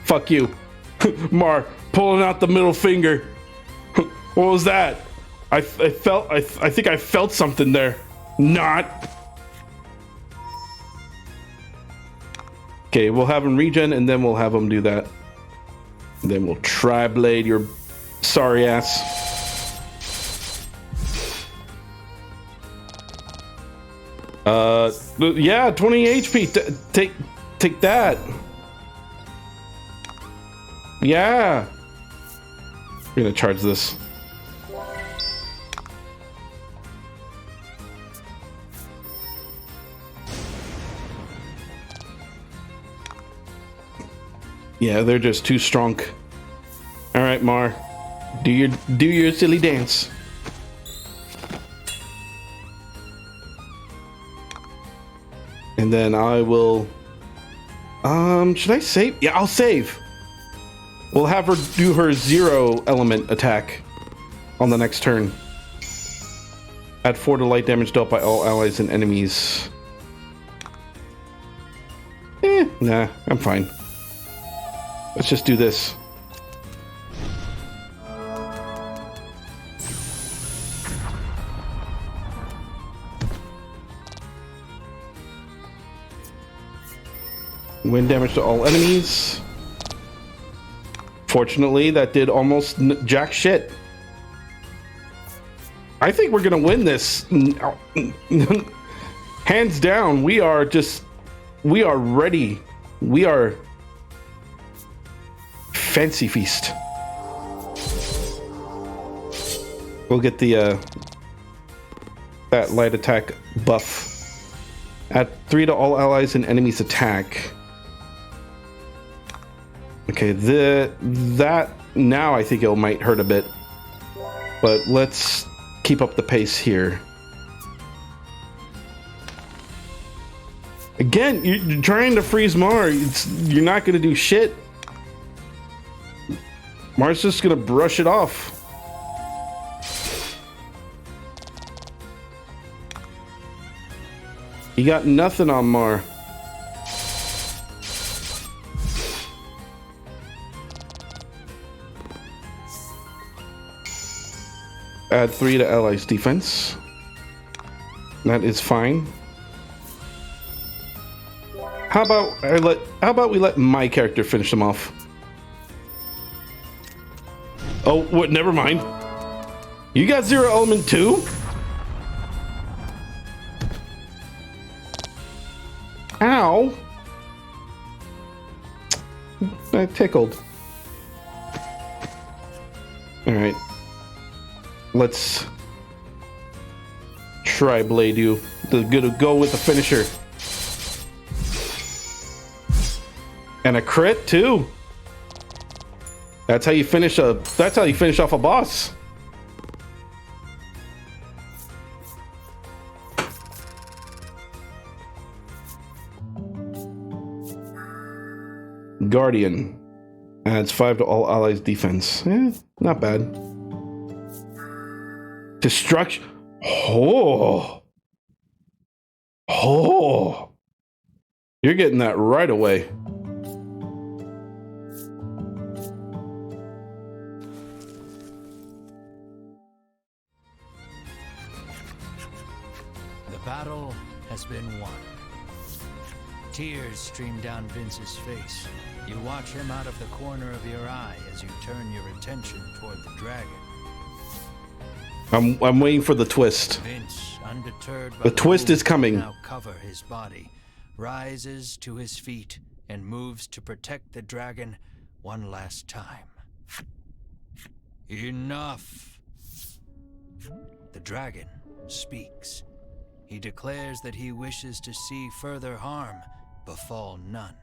Fuck you. Mar, pulling out the middle finger. What was that? I think I felt something there. Not. Okay, we'll have him regen and then we'll have him do that. And then we'll tri-blade your sorry ass. Yeah, 20 HP. Take that. Yeah. We're gonna charge this. Yeah, they're just too strong. All right, Mar, do your silly dance. And then I will... should I save? Yeah, I'll save. We'll have her do her 0 element attack on the next turn. Add 4 to light damage dealt by all allies and enemies. Nah, I'm fine. Let's just do this. Wind damage to all enemies. Fortunately, that did almost jack shit. I think we're gonna win this. Hands down, we are ready. We are Fancy Feast. We'll get the that light attack buff. Add 3 to all allies and enemies attack. Okay, that now I think it might hurt a bit, but let's keep up the pace here. Again, you're trying to freeze Mar. You're not going to do shit. Mar's just going to brush it off. You got nothing on Mar. Add 3 to allies defense. That is fine. How about we let my character finish them off? Oh, what? Never mind. You got 0 element too? Ow! That tickled. All right. Let's try blade you. Gonna go with the finisher. And a crit too. That's how you finish off a boss. Guardian adds 5 to all allies defense. Not bad. Destruction. Oh. You're getting that right away. The battle has been won. Tears stream down Vince's face. You watch him out of the corner of your eye as you turn your attention toward the dragon. I'm waiting for the twist. Vince, undeterred by the twist is coming. Now cover his body, rises to his feet, and moves to protect the dragon one last time. Enough! The dragon speaks. He declares that he wishes to see further harm befall none.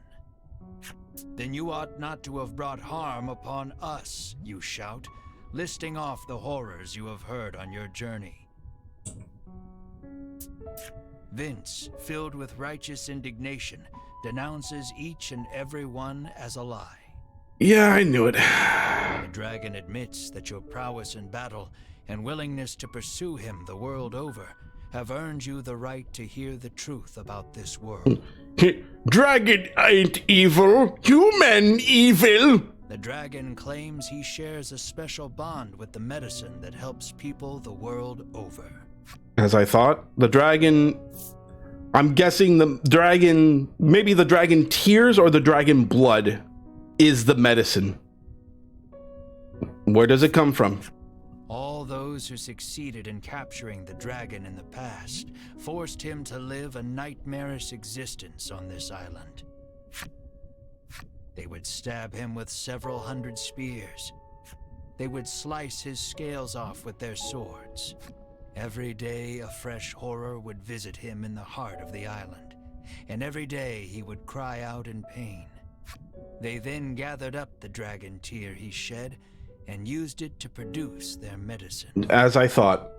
Then you ought not to have brought harm upon us, you shout, listing off the horrors you have heard on your journey. Vince, filled with righteous indignation, denounces each and every one as a lie. Yeah, I knew it. The dragon admits that your prowess in battle and willingness to pursue him the world over have earned you the right to hear the truth about this world. Dragon ain't evil. Human evil. The dragon claims he shares a special bond with the medicine that helps people the world over. As I thought, the dragon... I'm guessing the dragon... Maybe the dragon tears or the dragon blood is the medicine. Where does it come from? All those who succeeded in capturing the dragon in the past forced him to live a nightmarish existence on this island. They would stab him with several hundred spears. They would slice his scales off with their swords. Every day a fresh horror would visit him in the heart of the island, and every day he would cry out in pain. They then gathered up the dragon tear he shed and used it to produce their medicine. As I thought.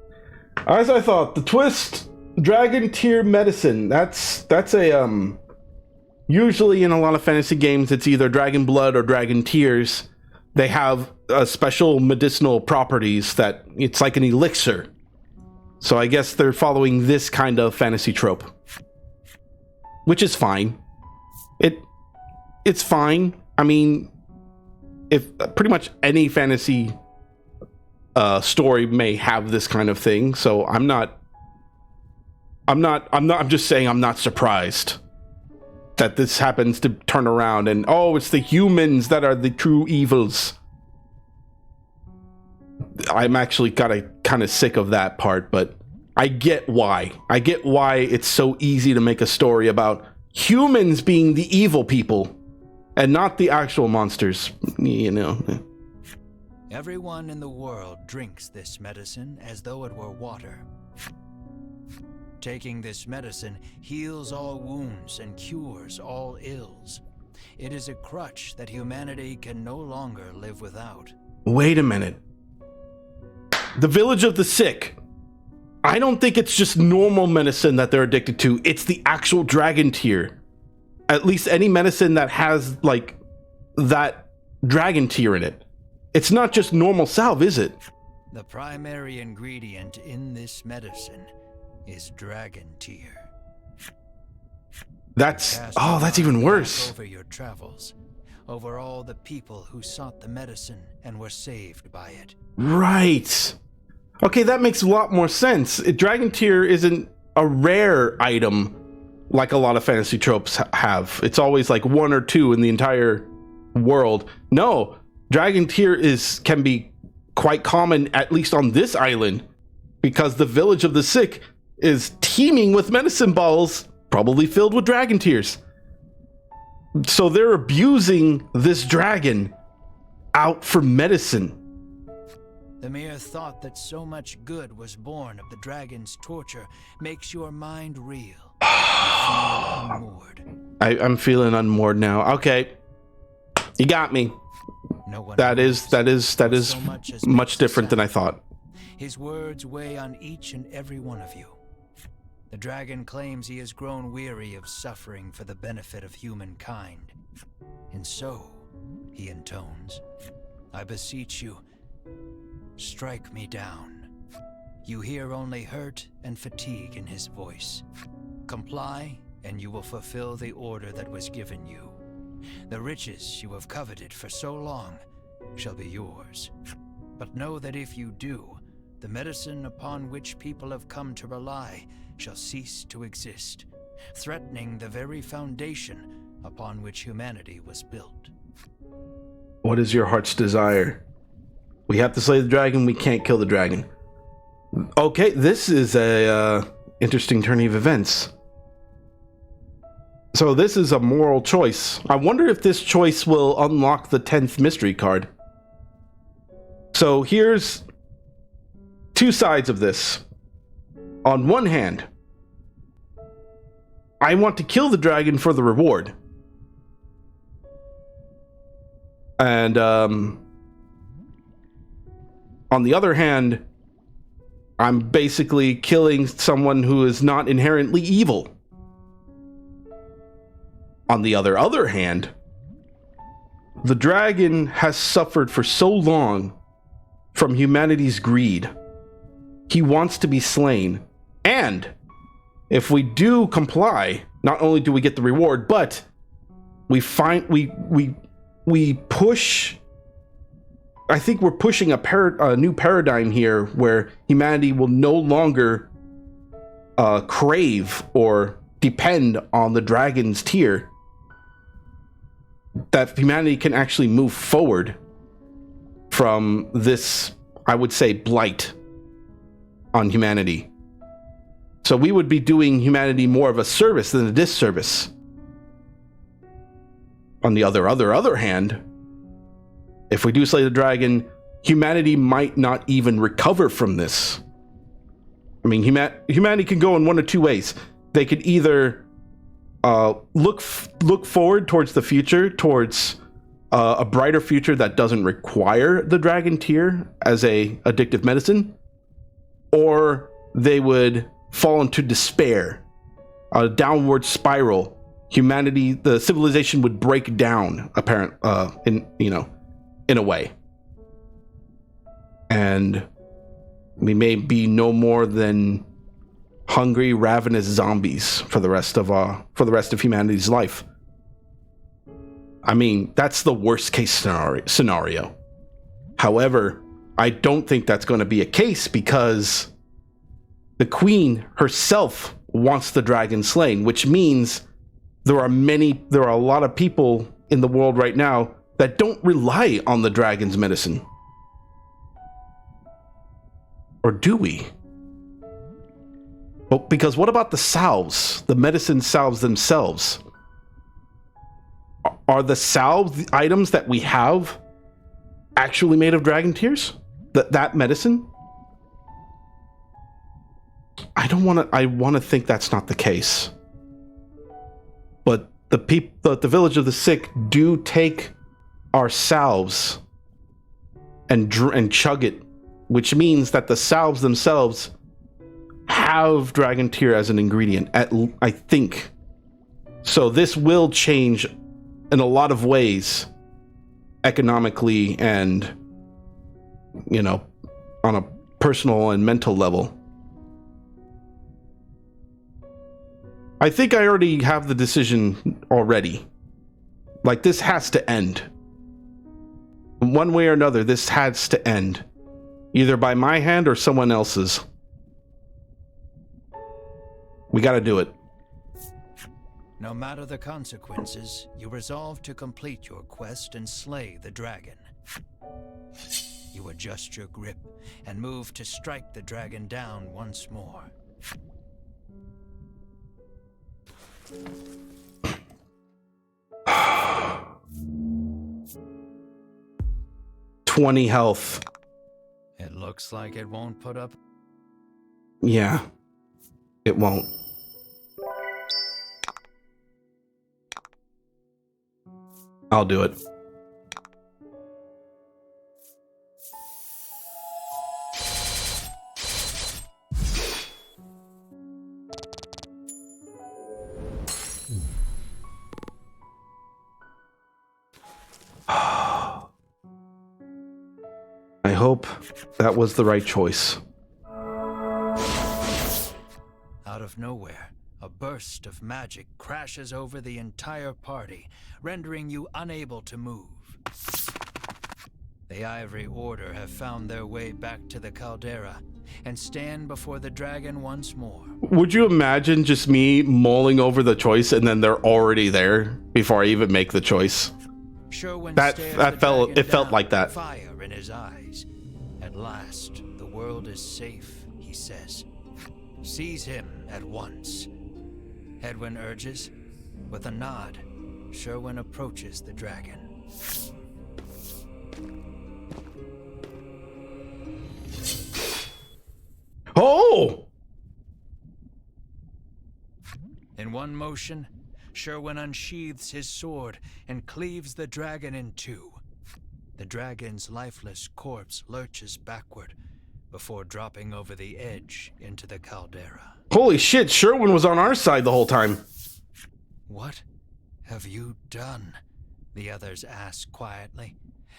The twist Dragon tier medicine. That's a usually in a lot of fantasy games it's either dragon blood or dragon tears. They have special medicinal properties that it's like an elixir. So I guess they're following this kind of fantasy trope, which is fine. It's fine. I mean, if pretty much any fantasy story may have this kind of thing, so I'm just saying I'm not surprised that this happens to turn around and, oh, it's the humans that are the true evils. I'm actually kind of sick of that part, but I get why. I get why it's so easy to make a story about humans being the evil people and not the actual monsters, you know. Everyone in the world drinks this medicine as though it were water. Taking this medicine heals all wounds and cures all ills. It is a crutch that humanity can no longer live without. Wait a minute. The Village of the Sick. I don't think it's just normal medicine that they're addicted to. It's the actual dragon tier. At least any medicine that has, like, that dragon tier in it. It's not just normal salve, is it? The primary ingredient in this medicine is dragon tier. That's even worse. Over your travels, over all the people who sought the medicine and were saved by it. Right. Okay, that makes a lot more sense. Dragon tier isn't a rare item like a lot of fantasy tropes have. It's always like one or two in the entire world. No, dragon tier can be quite common, at least on this island, because the Village of the Sick is teeming with medicine balls, probably filled with dragon tears. So they're abusing this dragon out for medicine. The mere thought that so much good was born of the dragon's torture makes your mind reel. Unmoored. I'm feeling unmoored now. Okay, you got me. That is much different than I thought. His words weigh on each and every one of you. The dragon claims he has grown weary of suffering for the benefit of humankind. And so, he intones, I beseech you, strike me down. You hear only hurt and fatigue in his voice. Comply, and you will fulfill the order that was given you. The riches you have coveted for so long shall be yours. But know that if you do, the medicine upon which people have come to rely shall cease to exist, threatening the very foundation upon which humanity was built. What is your heart's desire? We have to slay the dragon, we can't kill the dragon. Okay, this is a interesting turn of events. So this is a moral choice. I wonder if this choice will unlock the 10th mystery card. So here's two sides of this. On one hand, I want to kill the dragon for the reward. And on the other hand, I'm basically killing someone who is not inherently evil. On the other hand, the dragon has suffered for so long from humanity's greed. He wants to be slain. And if we do comply, not only do we get the reward, but we push. I think we're pushing a new paradigm here where humanity will no longer crave or depend on the dragon's tier. That humanity can actually move forward from this, I would say, blight on humanity. So we would be doing humanity more of a service than a disservice. On the other hand, if we do slay the dragon, humanity might not even recover from this. I mean, humanity can go in one of two ways. They could either look forward towards the future, towards a brighter future that doesn't require the dragon tier as a addictive medicine, or they would fall into despair, a downward spiral. Humanity, the civilization would break down, in a way. And we may be no more than hungry, ravenous zombies for the rest of humanity's life. I mean, that's the worst case scenario. However, I don't think that's going to be a case because the queen herself wants the dragon slain, which means there are a lot of people in the world right now that don't rely on the dragon's medicine. Or do we? Well, because what about the salves, the medicine salves themselves? Are the salve items that we have actually made of dragon tears? That medicine? I want to think that's not the case. But the village of the sick do take our salves and chug it, which means that the salves themselves have dragon tear as an ingredient, I think. So this will change in a lot of ways, economically and, on a personal and mental level. I think I already have the decision already. Like, this has to end. One way or another, this has to end. Either by my hand or someone else's. We gotta do it. No matter the consequences, you resolve to complete your quest and slay the dragon. You adjust your grip and move to strike the dragon down once more. 20 health. It looks like it won't put up. Yeah, it won't. I'll do it. I hope that was the right choice. Out of nowhere, a burst of magic crashes over the entire party, rendering you unable to move. The Ivory Order have found their way back to the caldera and stand before the dragon once more. Would you imagine just me mulling over the choice and then they're already there before I even make the choice? Sherwin It felt like that. Fire in his eyes. At last, the world is safe, he says. Seize him at once. Edwin urges. With a nod, Sherwin approaches the dragon. Oh! In one motion, Sherwin unsheathes his sword and cleaves the dragon in two. The dragon's lifeless corpse lurches backward before dropping over the edge into the caldera. Holy shit, Sherwin was on our side the whole time. What have you done? The others ask quietly,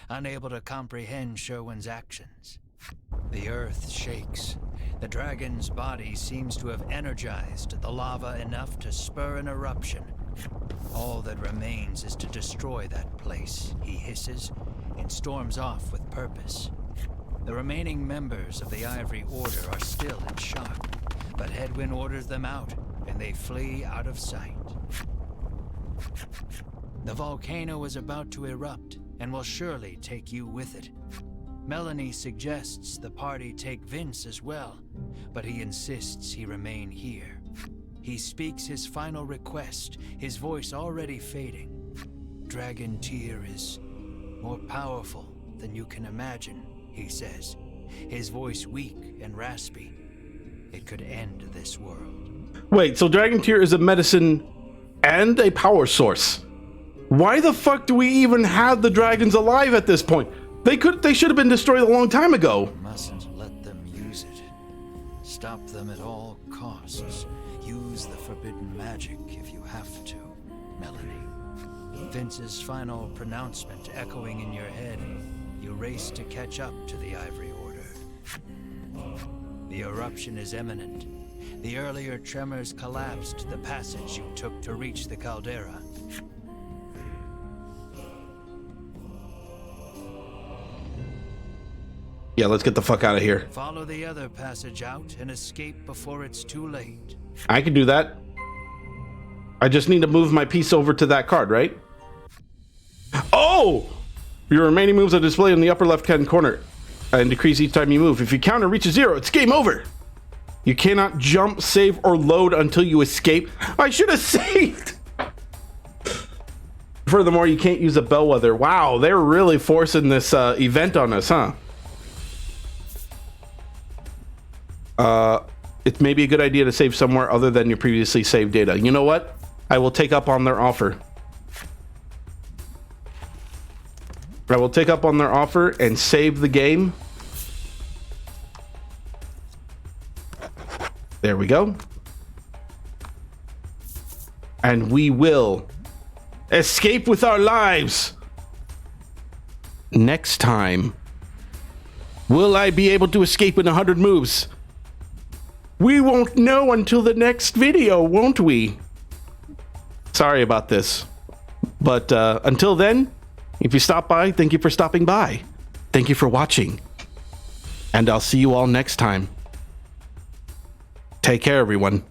unable to comprehend Sherwin's actions. The earth shakes. The dragon's body seems to have energized the lava enough to spur an eruption. All that remains is to destroy that place, he hisses, and storms off with purpose. The remaining members of the Ivory Order are still in shock, but Hedwyn orders them out, and they flee out of sight. The volcano is about to erupt, and will surely take you with it. Melanie suggests the party take Vince as well, but he insists he remain here. He speaks his final request, his voice already fading. Dragon Tear is more powerful than you can imagine, he says, his voice weak and raspy. It could end this world. Wait, so Dragon Tear is a medicine and a power source. Why the fuck do we even have the dragons alive at this point? They should have been destroyed a long time ago. Mustn't let them use it. Stop them at all costs. Use the forbidden magic if you have to, Melanie. Vince's final pronouncement echoing in your head, you race to catch up to the Ivory Order. The eruption is imminent. The earlier tremors collapsed the passage you took to reach the caldera. Yeah, let's get the fuck out of here. Follow the other passage out and escape before it's too late. I can do that. I just need to move my piece over to that card, right? Oh! Your remaining moves are displayed in the upper left-hand corner and decrease each time you move. If your counter reaches 0, it's game over. You cannot jump, save, or load until you escape. I should have saved! Furthermore, you can't use a bellwether. Wow, they're really forcing this event on us, huh? It may be a good idea to save somewhere other than your previously saved data. You know what? I will take up on their offer. I will take up on their offer and save the game. There we go. And we will escape with our lives. Next time, will I be able to escape in 100 moves? We won't know until the next video, won't we? Sorry about this. But until then, if you stop by, thank you for stopping by. Thank you for watching. And I'll see you all next time. Take care, everyone.